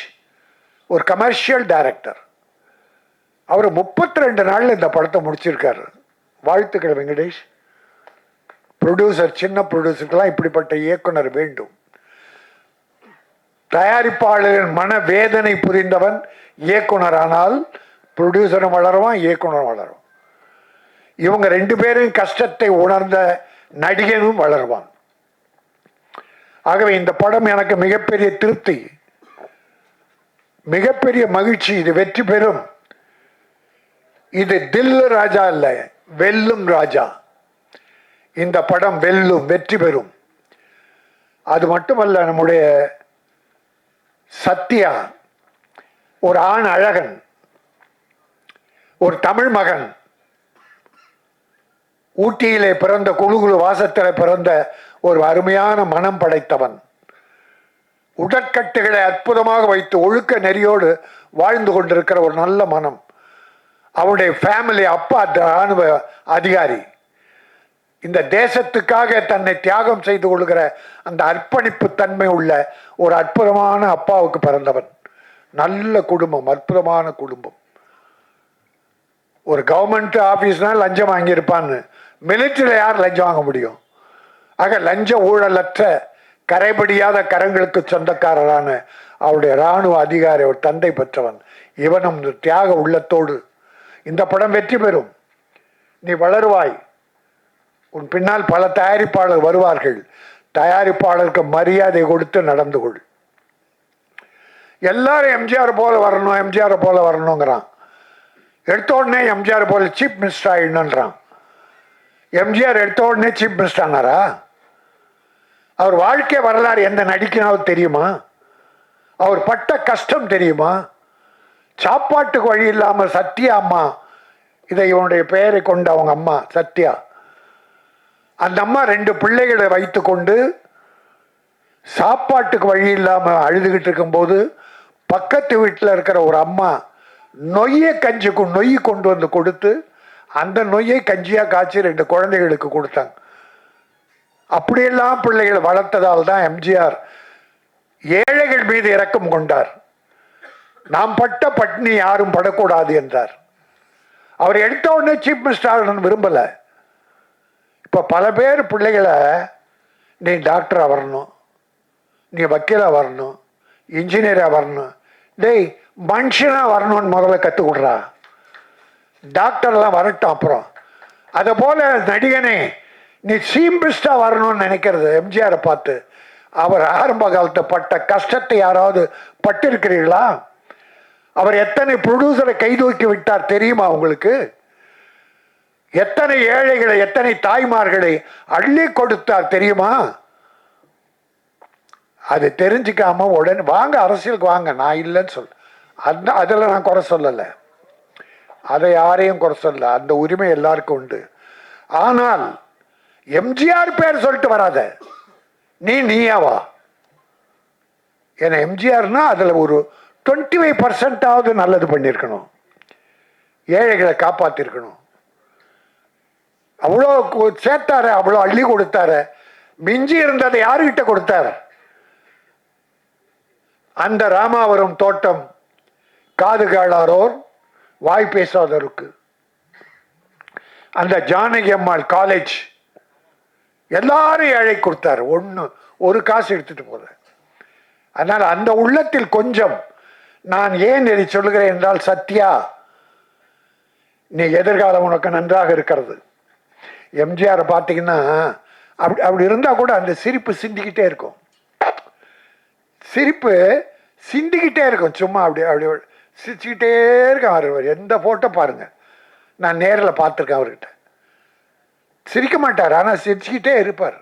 ஒரு கமர்ஷியல் டைரக்டர், அவர் 32 நாளில் இந்த படத்தை முடிச்சிருக்காரு. வாழ்த்துக்கள் வெங்கடேஷ். ப்ரொடியூசர், சின்ன ப்ரொடியூசருக்கெல்லாம் இப்படிப்பட்ட இயக்குனர் வேண்டும். தயாரிப்பாளரின் மன வேதனை புரிந்தவன் இயக்குனரானால் ப்ரொடியூசரும் வளருவான், இயக்குனரும் வளரும். இவங்க 2 பேரும் கஷ்டத்தை உணர்ந்த நடிகனும் வளருவான். ஆகவே இந்த படம் எனக்கு மிகப்பெரிய திருப்தி, மிகப்பெரிய மகிழ்ச்சி. இது வெற்றி பெறும். இது தில்லு ராஜா இல்ல, வெல்லும் ராஜா. இந்த படம் வெல்லும், வெற்றி பெறும். அது மட்டுமல்ல, நம்முடைய சத்யா ஒரு ஆண் அழகன், ஒரு தமிழ் மகன், ஊட்டியிலே பிறந்த குழுகுழு வாசத்தில் பிறந்த ஒரு அருமையான மனம் படைத்தவன். உடற்கட்டுகளை அற்புதமாக வைத்து ஒழுக்க நெறியோடு வாழ்ந்து கொண்டிருக்கிற ஒரு நல்ல மனம். அவனுடைய ஃபேமிலி, அப்பா ராணுவ அதிகாரி. இந்த தேசத்துக்காக தன்னை தியாகம் செய்து கொள்கிற அந்த அர்ப்பணிப்பு தன்மை உள்ள ஒரு அற்புதமான அப்பாவுக்கு பிறந்தவன். நல்ல குடும்பம், அற்புதமான குடும்பம். ஒரு கவர்மெண்ட் ஆஃபீஸ்னா லஞ்சம் வாங்கியிருப்பான்னு, மிலிட்டரியில் யார் லஞ்சம் வாங்க முடியும்? ஆக லஞ்ச ஊழலற்ற கரைபடியாத கரங்களுக்கு சொந்தக்காரரான அவருடைய இராணுவ அதிகாரி, ஒரு தந்தை பெற்றவன். இவனும் தியாக உள்ளத்தோடு இந்த படம் வெற்றி பெறும். நீ வளருவாய். உன் பின்னால் பல தயாரிப்பாளர் வருவார்கள். தயாரிப்பாளருக்கு மரியாதை கொடுத்து நடந்து கொள். எல்லாரும் எம்ஜிஆர் போல வரணும், எம்ஜிஆர் போல வரணுங்கிறான். எடுத்த உடனே எம்ஜிஆர் போல சீஃப் மினிஸ்டர் ஆயிடணுன்றான். எம்ஜிஆர் எடுத்த உடனே சீஃப் மினிஸ்டர் ஆனாரா? அவர் வாழ்க்கை வரலாறு எந்த நடிக்கினாலும் தெரியுமா? அவர் பட்ட கஷ்டம் தெரியுமா? சாப்பாட்டுக்கு வழி இல்லாமல் சத்யா அம்மா, இதை இவனுடைய பெயரை கொண்ட அவங்க அம்மா சத்யா, அந்த அம்மா 2 பிள்ளைகளை வைத்து கொண்டு சாப்பாட்டுக்கு வழி இல்லாமல் அழுதுகிட்டு இருக்கும்போது பக்கத்து வீட்டில் இருக்கிற ஒரு அம்மா நொய்யை நொய் கொண்டு வந்து கொடுத்து அந்த நொய்யை கஞ்சியாக காய்ச்சி 2 குழந்தைகளுக்கு கொடுத்தாங்க. அப்படியெல்லாம் பிள்ளைகளை வளர்த்ததால் தான் எம்ஜிஆர் ஏழைகள் மீது இரக்கம் கொண்டார். நாம் பட்ட பட்டினி யாரும் படக்கூடாது என்றார். அவர் எடுத்த உடனே சீஃப் மினிஸ்டர் விரும்பலை. இப்போ பல பேர் பிள்ளைகளை நீ டாக்டராக வரணும், நீ வக்கீலாக வரணும், இன்ஜினியராக வரணும், டேய் மனுஷனாக வரணும்னு முதல்ல கற்றுக் கொடுறா, டாக்டர்லாம் வரட்டும் அப்புறம். அதை போல் நடிகனே நீ சீஃப் மினிஸ்டராக வரணும்னு நினைக்கிறது எம்ஜிஆரை பார்த்து. அவர் ஆரம்ப காலத்தை பட்ட கஷ்டத்தை யாராவது பட்டிருக்கிறீர்களா? அவர் எத்தனை ப்ரொடியூசரை கைதூக்கி விட்டார் தெரியுமா உங்களுக்கு? எத்தனை ஏழைகளை எத்தனை தாய்மார்களை அள்ளி கொடுத்தார் தெரியுமா? அது தெரிஞ்சுக்காம உடனே வாங்க அரசியலுக்கு வாங்க, நான் இல்லைன்னு சொல்ல, அதில் நான் குறை சொல்லலை, அதை யாரையும் குறை சொல்ல, அந்த உரிமை எல்லாருக்கும் உண்டு. ஆனால் எம்ஜிஆர் பேர் சொல்லிட்டு வராத, நீயாவா? ஏன்னா எம்ஜிஆர்னா அதில் ஒரு 25% நல்லது பண்ணியிருக்கணும், ஏழைகளை காப்பாற்றிருக்கணும். அவ்வளோ சேர்த்தார, அவ்வளோ அள்ளி கொடுத்தார, மிஞ்சி இருந்ததை யாருக்கிட்ட கொடுத்தார்? அந்த ராமாவரம் தோட்டம் காது கேளாரோர் வாய் பேசாதோருக்கு, அந்த ஜானகி அம்மாள் காலேஜ் எல்லாரும் ஏழை கொடுத்தார், ஒரு காசு எடுத்துட்டு போல. அதனால் அந்த உள்ளத்தில் கொஞ்சம், நான் ஏன் இதை சொல்லுகிறேன் என்றால், சத்யா நீ எதிர்காலம் உனக்கு நன்றாக இருக்கிறது. எம்ஜிஆரை பார்த்தீங்கன்னா அப்படி இருந்தால் கூட அந்த சிரிப்பு சிந்திக்கிட்டே இருக்கும், சிரிப்பு சிந்திக்கிட்டே இருக்கும், சும்மா அப்படி சிரிச்சுக்கிட்டே இருக்கான் அவர். எந்த ஃபோட்டோ பாருங்க, நான் நேரில் பார்த்துருக்கேன் அவர்கிட்ட. சிரிக்க மாட்டார், ஆனால் சிரிச்சுக்கிட்டே இருப்பார்.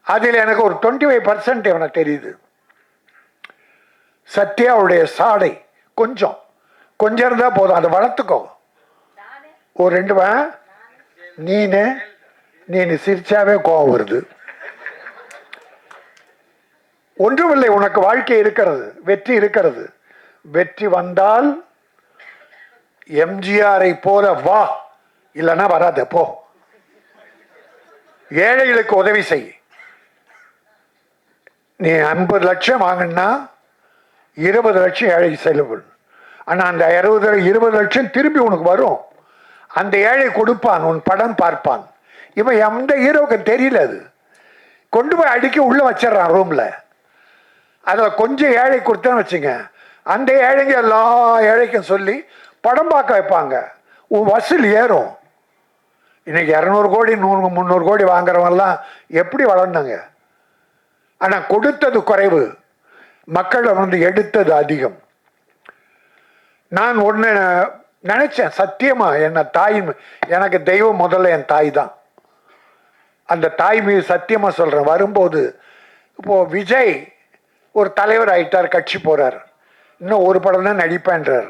அதில் எனக்கு ஒரு 25% எனக்கு தெரியுது. சத்யாவுடைய சாடை கொஞ்சம் இருந்தால் போதும், அதை வளர்த்துக்கோ. ஒரு 2 நீ சிரிச்சாவே கோபம் வருது. ஒன்றுமில்லை, உனக்கு வாழ்க்கை இருக்கிறது, வெற்றி இருக்கிறது. வெற்றி வந்தால் எம்ஜிஆரை போல வா, இல்லைன்னா வராத போ. ஏழைகளுக்கு உதவி செய். நீ 50 லட்சம் வாங்கினா 20 லட்சம் ஏழை செலவு. ஆனால் அந்த 20 லட்சம் திரும்பி உனக்கு வரும். அந்த ஏழை கொடுப்பான், உன் படம் பார்ப்பான். இவன் எந்த ஹீரோவுக்கு தெரியல, அது கொண்டு போய் அடுக்கி உள்ள வச்சிடறான் ரூம்ல. அதில் கொஞ்சம் ஏழை கொடுத்தேன்னு வச்சுங்க, அந்த ஏழைங்க எல்லா ஏழைக்கும் சொல்லி படம் பார்க்க வைப்பாங்க, உன் வசூல் ஏறும். இன்னைக்கு 200 கோடி 100 300 கோடி வாங்குறவங்கலாம் எப்படி வளர்ந்தாங்க? ஆனால் கொடுத்தது குறைவு, மக்கள் எடுத்தது அதிகம். நான் ஒன்று நினைச்சேன், சத்தியமா எனக்கு தெய்வம் முதல்ல என் தாய் தான். அந்த தாய் மீது சத்தியமா சொல்றேன். வரும்போது இப்போ விஜய் ஒரு தலைவர் ஆயிட்டார், கட்சி போறார், இன்னும் ஒரு படம் தான் நடிப்பேன்றார்.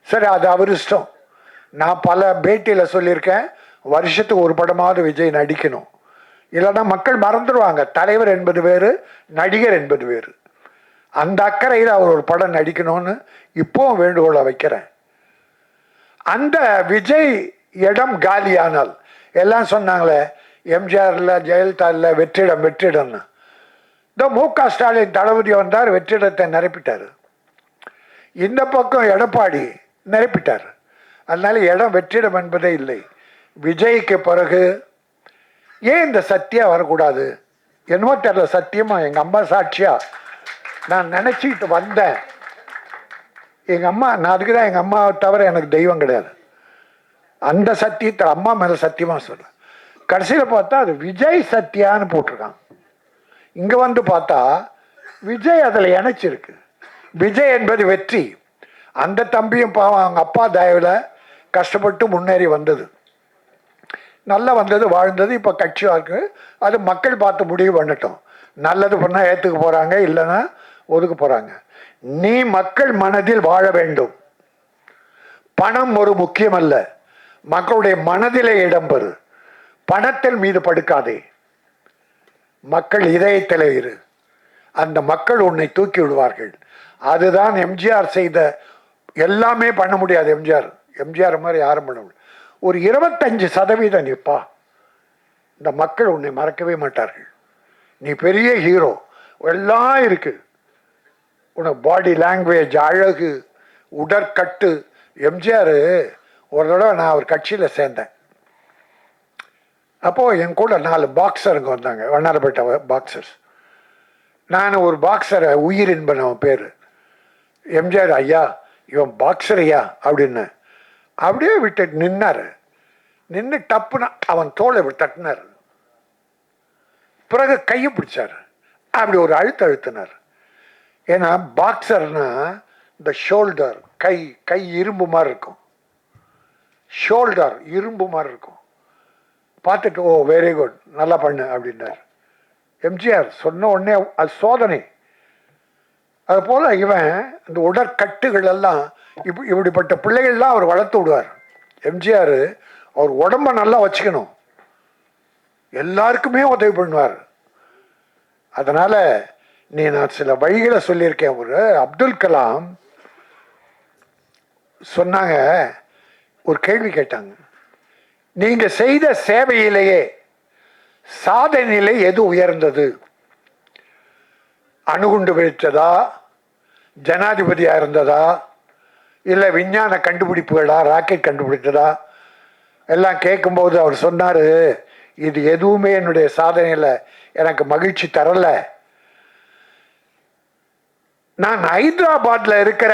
சரி, அது அவர் இஷ்டம். நான் பல பேட்டியில் சொல்லியிருக்கேன், வருஷத்துக்கு ஒரு படமாவது விஜய் நடிக்கணும், இல்லைன்னா மக்கள் மறந்துடுவாங்க. தலைவர் என்பது வேறு, நடிகர் என்பது வேறு. அந்த அக்கறையில் அவர் ஒரு படம் நடிக்கணும்னு இப்போவும் வேண்டுகோளை வைக்கிறேன். அந்த விஜய் இடம் காலியானால், எல்லாம் சொன்னாங்களே எம்ஜிஆர் இல்லை, ஜெயலலிதா இல்லை, வெற்றிடம்னு. இந்த மு.க. ஸ்டாலின் தளபதி வந்தார், வெற்றிடத்தை நிரப்பிட்டார். இந்த பக்கம் எடப்பாடி நிரப்பிட்டார். அதனால இடம் வெற்றிடம் என்பதே இல்லை. விஜய்க்கு பிறகு ஏன் இந்த சத்யா வரக்கூடாது? என்னமோ தெரியல, சத்தியமா எங்கள் அம்மா சாட்சியா நான் நினச்சிக்கிட்டு வந்தேன். எங்கள் அம்மா, நான் அதுக்கு தான் எங்கள் அம்மாவை தவிர எனக்கு தெய்வம் கிடையாது. அந்த சத்தியத்தை அம்மா மேலே சத்தியமாக சொல்ல. கடைசியில் பார்த்தா அது விஜய் சத்யான்னு போட்டிருக்கான். இங்கே வந்து பார்த்தா விஜய் அதில் இணைச்சிருக்கு. விஜய் என்பது வெற்றி. அந்த தம்பியும் பாவம் அவங்க அப்பா தயவில் கஷ்டப்பட்டு முன்னேறி வந்தது, நல்லா வந்தது, வாழ்ந்தது. இப்போ கட்சி இருக்கு, அது மக்கள் பார்த்து முடிவு பண்ணட்டும். நல்லது பண்ணால் ஏற்றுக்க போகிறாங்க, இல்லைன்னா ஒதுக்க போகிறாங்க. நீ மக்கள் மனதில் வாழ வேண்டும். பணம் ஒரு முக்கியம் அல்ல, மக்களுடைய மனதிலே இடம்பெறு. பணத்தின் மீது படுக்காதே, மக்கள் இதயத்தில் இரு. அந்த மக்கள் உன்னை தூக்கி விடுவார்கள். அதுதான் எம்ஜிஆர் செய்த. எல்லாமே பண்ண முடியாது எம்ஜிஆர் மாதிரி யாரும் பண்ண முடியாது. ஒரு 25% நிற்பா, இந்த மக்கள் உன்னை மறக்கவே மாட்டார்கள். நீ பெரிய ஹீரோ, எல்லாம் இருக்கு. உனக்கு பாடி லாங்குவேஜ், அழகு, உடற்கட்டு. எம்ஜிஆர் ஒரு தடவை நான் அவர் கட்சியில் சேர்ந்தேன். அப்போது என் கூட 4 பாக்ஸருங்க வந்தாங்க, வண்ணாரப்பேட்டை பாக்ஸர்ஸ். நான் ஒரு பாக்ஸரை உயிர் என்பன் அவன் பேர். எம்ஜிஆர் ஐயா இவன் பாக்ஸர் ஐயா அப்படின்னு அப்படியே விட்டு நின்னார். நின்று டப்புனா அவன் தோலை தட்டினார். பிறகு கையை பிடிச்சார், அப்படி ஒரு அழுத்தினார். ஏன்னா பாக்ஸர்னா இந்த ஷோல்டர், கை இரும்பு மாதிரி இருக்கும், ஷோல்டர் இரும்பு மாதிரி இருக்கும். பார்த்துட்டு ஓ வெரி குட், நல்லா பண்ணு அப்படின்னார். எம்ஜிஆர் சொன்ன உடனே அது சோதனை. அது போல் இவன் இந்த உடற்கட்டுகள் எல்லாம் இப்படிப்பட்ட பிள்ளைகள்லாம் அவர் வளர்த்து விடுவார். எம்ஜிஆர் அவர் உடம்ப நல்லா வச்சுக்கணும், எல்லாருக்குமே உதவி பண்ணுவார். அதனால் நான் சில வழிகளை சொல்லியிருக்கேன். ஒரு அப்துல் கலாம் சொன்னாங்க, ஒரு கேள்வி கேட்டாங்க, நீங்கள் செய்த சேவையிலேயே சாதனையிலே எது உயர்ந்தது? அணுகுண்டு வெடித்ததா, ஜனாதிபதியாக இருந்ததா, இல்லை விஞ்ஞான கண்டுபிடிப்புகளா, ராக்கெட் கண்டுபிடித்ததா? எல்லாம் கேட்கும்போது அவர் சொன்னார், இது எதுவுமே என்னுடைய சாதனையில் எனக்கு மகிழ்ச்சி தரல. நான் ஹைதராபாத்தில் இருக்கிற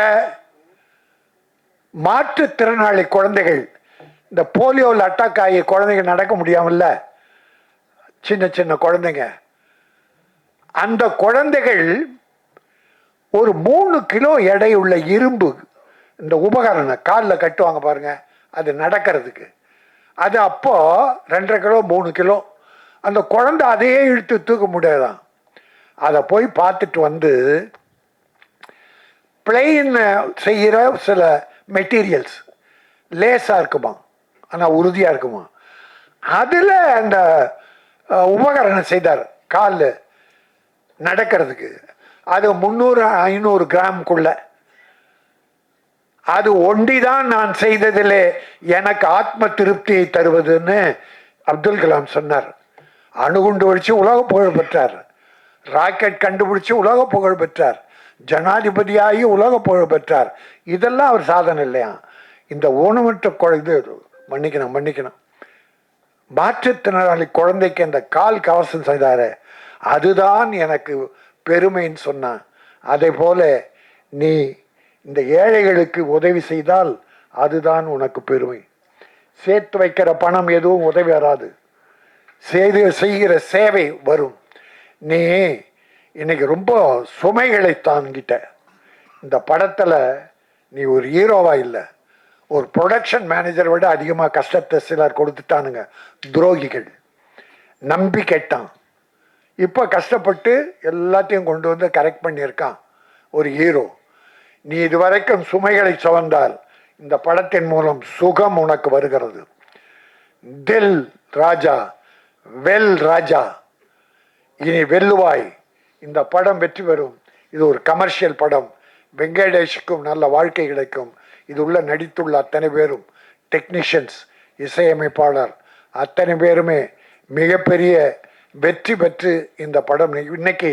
மாற்றுத்திறனாளி குழந்தைகள், இந்த போலியோவில் அட்டாக் ஆகிய குழந்தைங்க நடக்க முடியாமல்ல, சின்ன குழந்தைங்க, அந்த குழந்தைகள் ஒரு 3 கிலோ எடையுள்ள இரும்பு இந்த உபகரணம் காலில் கட்டுவாங்க பாருங்க, அது நடக்கிறதுக்கு. அது அப்போ 2.5 கிலோ 3 கிலோ. அந்த குழந்தை அதையே இழுத்து தூக்க முடியாதான். அதை போய் பார்த்துட்டு வந்து பிளெயின் செய்கிற சில மெட்டீரியல்ஸ் லேசாக இருக்குமா, ஆனால் உறுதியாக இருக்குமா, அதில் அந்த உபகரணம் செய்தார் காலில் நடக்கிறதுக்கு. அது 300-500 கிராமுக்குள்ள. அது ஒண்டிதான் நான் செய்ததிலே எனக்கு ஆத்ம திருப்தியை தருவதுன்னு அப்துல் கலாம் சொன்னார். அணுகுண்டு வெடிச்சு உலக புகழ் பெற்றார், ராக்கெட் கண்டுபிடிச்சு உலக புகழ் பெற்றார், ஜனாதிபதியாகி உலக புகழ் பெற்றார். இதெல்லாம் அவர் சாதனை இல்லையா? இந்த ஊனமற்ற குழந்தை, மன்னிக்கணும், மாற்றுத்திறனாளி குழந்தைக்கு அந்த கால் கவசம் செய்தாரு, அதுதான் எனக்கு பெருமைன்னு சொன்னான். அதே போல நீ இந்த ஏழைகளுக்கு உதவி செய்தால் அதுதான் உனக்கு பெருமை. சேர்த்து வைக்கிற பணம் எதுவும் உதவி வராது, செய்கிற சேவை வரும். நீ இன்னைக்கு ரொம்ப சுமைகளை தாங்கிட்ட. இந்த படத்தில் நீ ஒரு ஹீரோவா இல்லை, ஒரு ப்ரொடக்ஷன் மேனேஜரை விட அதிகமாக கஷ்டத்தை சிலர் கொடுத்துட்டானுங்க, துரோகிகள். நம்பி கேட்டான், இப்போ கஷ்டப்பட்டு எல்லாத்தையும் கொண்டு வந்து கரெக்ட் பண்ணியிருக்கான் ஒரு ஹீரோ. நீ இதுவரைக்கும் சுமைகளை சுமந்தால் இந்த படத்தின் மூலம் சுகம் உனக்கு வருகிறது. தில் ராஜா, வெல் ராஜா, இனி வெல்லுவாய். இந்த படம் வெற்றி பெறும். இது ஒரு கமர்ஷியல் படம். வெங்கடேஷுக்கும் நல்ல வாழ்க்கை கிடைக்கும். இது உள்ள நடித்துள்ள அத்தனை பேரும், டெக்னீஷியன்ஸ், இசையமைப்பாளர் அத்தனை பேருமே மிகப்பெரிய வெற்றி பெற்று இந்த படம் இன்னைக்கு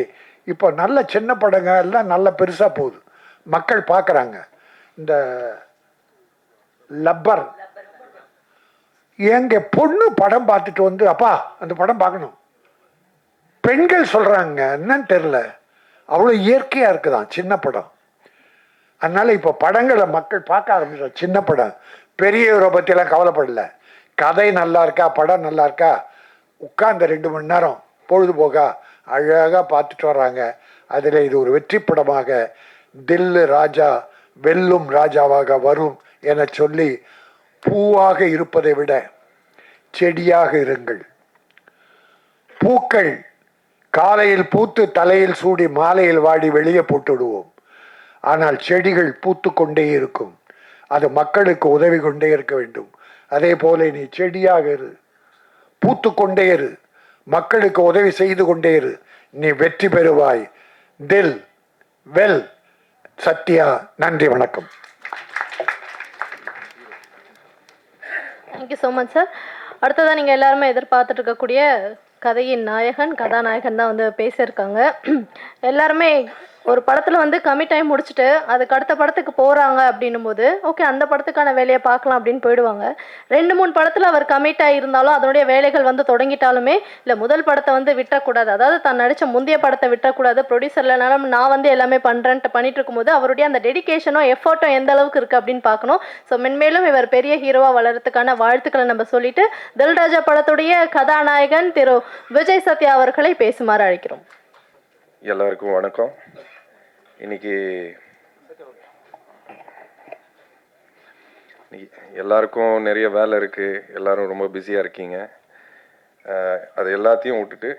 இப்போ நல்ல சின்ன படங்க எல்லாம் நல்ல பெருசாக போகுது, மக்கள் பார்க்குறாங்க. இந்த லப்பர் எங்க பொண்ணு படம் பார்த்துட்டு வந்து, அப்பா அந்த படம் பார்க்கணும், பெண்கள் சொல்கிறாங்க, என்னன்னு தெரில, அவ்வளோ இயற்கையாக இருக்குதான் சின்ன படம். அதனால இப்போ படங்களை மக்கள் பார்க்க ஆரம்பிச்சோம். சின்ன படம், பெரியவரை பற்றியெல்லாம் கவலைப்படல. கதை நல்லா இருக்கா, படம் நல்லா இருக்கா, உட்கார்ந்த 2 மணி நேரம் பொழுதுபோக்கா அழகாக பார்த்துட்டு வர்றாங்க. அதில் இது ஒரு வெற்றி படமாக தில்லு ராஜா வெல்லும் ராஜாவாக வரும் என சொல்லி, பூவாக இருப்பதை விட செடியாக இருங்கள். பூக்கள் காலையில் பூத்து தலையில் சூடி மாலையில் வாடி வெளியே போட்டு விடுவோம். ஆனால் செடிகள் பூத்து கொண்டே இருக்கும், அது மக்களுக்கு உதவி கொண்டே இருக்க வேண்டும். அதே போல நீ செடியாக இரு, பூத்து கொண்டே இரு, மக்களுக்கு உதவி செய்து கொண்டே இரு, நீ வெற்றி பெறுவாய். தில் வெல். சத்யா. நன்றி, வணக்கம். Thank you so much sir. அடுத்ததான் நீங்கள் எல்லாருமே எதிர்பார்த்துட்டு இருக்கக்கூடிய கதையின் நாயகன் கதாநாயகன் தான் வந்து பேசியிருக்காங்க. எல்லாருமே ஒரு படத்தில் வந்து கமிட் ஆகி முடிச்சுட்டு அதுக்கு அடுத்த படத்துக்கு போகிறாங்க அப்படின்னும் போது ஓகே அந்த படத்துக்கான வேலையை பார்க்கலாம் அப்படின்னு போயிடுவாங்க. 2-3 படத்தில் அவர் கமிட் ஆகியிருந்தாலும் அதனுடைய வேலைகள் வந்து தொடங்கிட்டாலுமே இல்லை முதல் படத்தை வந்து விட்டக்கூடாது, அதாவது தான் நடித்த முந்தைய படத்தை விட்டக்கூடாது, ப்ரொடியூசர்லனாலும் நான் வந்து எல்லாமே பண்ணுறேன்ட்டு பண்ணிட்டு இருக்கும்போது அவருடைய அந்த டெடிகேஷனும் எஃபர்ட்டும் எந்த அளவுக்கு இருக்குது அப்படின்னு பார்க்கணும். ஸோ மென்மேலும் இவர் பெரிய ஹீரோவாக வளர்கிறதுக்கான வாழ்த்துக்களை நம்ம சொல்லிட்டு தில்ராஜா படத்துடைய கதாநாயகன் திரு விஜய் சத்யா அவர்களை பேசுமாறு அழைக்கிறோம். எல்லாருக்கும் வணக்கம். இன்னைக்கு எல்லாருக்கும் நிறைய வேலை இருக்குது, எல்லாரும் ரொம்ப பிஸியாக இருக்கீங்க. அது எல்லாத்தையும் விட்டுட்டு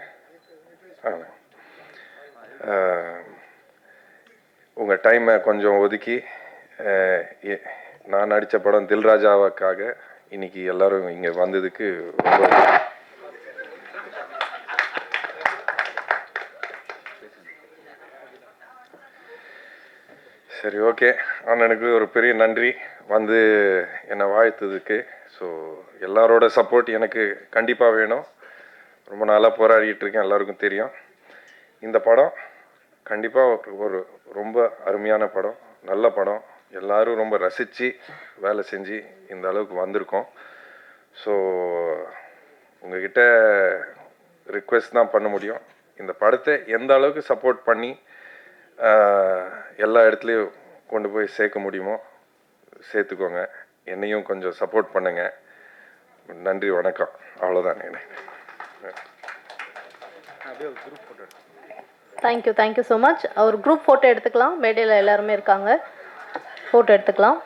உங்கள் டைமை கொஞ்சம் ஒதுக்கி நான் நடித்த படம் தில்ராஜாவுக்காக இன்னைக்கு எல்லாரும் இங்கே வந்ததுக்கு ரொம்ப சரி. ஓகே, அண்ணனுக்கு ஒரு பெரிய நன்றி வந்து என்னை வாழ்த்ததுக்கு. ஸோ எல்லாரோட சப்போர்ட் எனக்கு கண்டிப்பாக வேணும். ரொம்ப நாளாக போராடிட்டு இருக்கேன், எல்லாருக்கும் தெரியும். இந்த படம் கண்டிப்பாக ஒரு ரொம்ப அருமையான படம், நல்ல படம். எல்லாரும் ரொம்ப ரசித்து வேலை செஞ்சு இந்த அளவுக்கு வந்திருக்கோம். ஸோ உங்ககிட்ட ரிக்வெஸ்ட் தான் பண்ண முடியும், இந்த படத்தை எந்த அளவுக்கு சப்போர்ட் பண்ணி எல்லா இடத்துலையும் கொண்டு போய் சேர்க்க முடியுமோ சேர்த்துக்கோங்க. என்னையும் கொஞ்சம் சப்போர்ட் பண்ணுங்க. நன்றி, வணக்கம். அவ்வளோதான். Thank you so much. அவர் குரூப் ஃபோட்டோ எடுத்துக்கலாம், மேடையில் எல்லாருமே இருக்காங்க, ஃபோட்டோ எடுத்துக்கலாம்.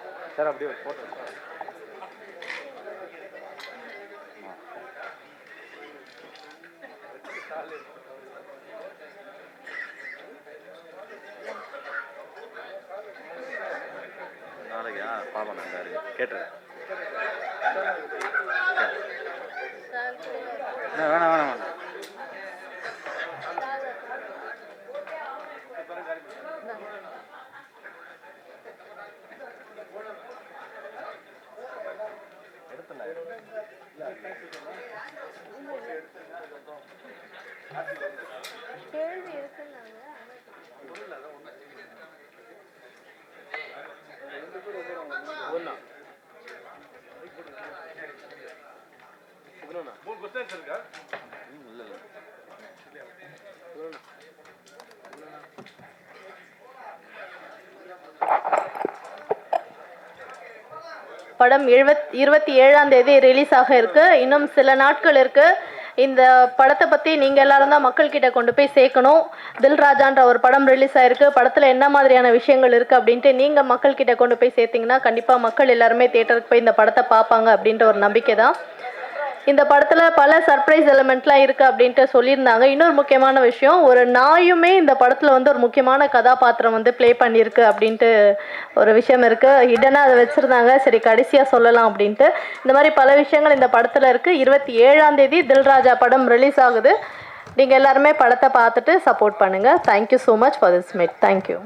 படம் 27ஆம் தேதி ரிலீஸ் ஆக இருக்கு. இன்னும் சில நாட்கள் இருக்கு. இந்த படத்தை பற்றி நீங்கள் எல்லாரும் தான் மக்கள்கிட்ட கொண்டு போய் சேர்க்கணும். தில்ராஜான்ற ஒரு படம் ரிலீஸ் ஆகிருக்கு, படத்தில் என்ன மாதிரியான விஷயங்கள் இருக்குது அப்படின்ட்டு நீங்கள் மக்கள்கிட்ட கொண்டு போய் சேர்த்திங்கன்னா கண்டிப்பாக மக்கள் எல்லாருமே தியேட்டருக்கு போய் இந்த படத்தை பார்ப்பாங்க அப்படின்ற ஒரு நம்பிக்கை தான். இந்த படத்தில் பல சர்ப்ரைஸ் எலிமெண்ட்லாம் இருக்குது அப்படின்ட்டு சொல்லியிருந்தாங்க. இன்னொரு முக்கியமான விஷயம், ஒரு நாயுமே இந்த படத்தில் வந்து ஒரு முக்கியமான கதாபாத்திரம் வந்து ப்ளே பண்ணியிருக்கு அப்படின்ட்டு ஒரு விஷயம் இருக்குது. ஹிடனாக அதை வச்சுருந்தாங்க, சரி கடைசியாக சொல்லலாம் அப்படின்ட்டு. இந்த மாதிரி பல விஷயங்கள் இந்த படத்தில் இருக்குது. 27ஆம் தேதி தில்ராஜா படம் ரிலீஸ் ஆகுது. நீங்கள் எல்லாருமே படத்தை பார்த்துட்டு சப்போர்ட் பண்ணுங்கள். Thank you so much for this meet. Thank you.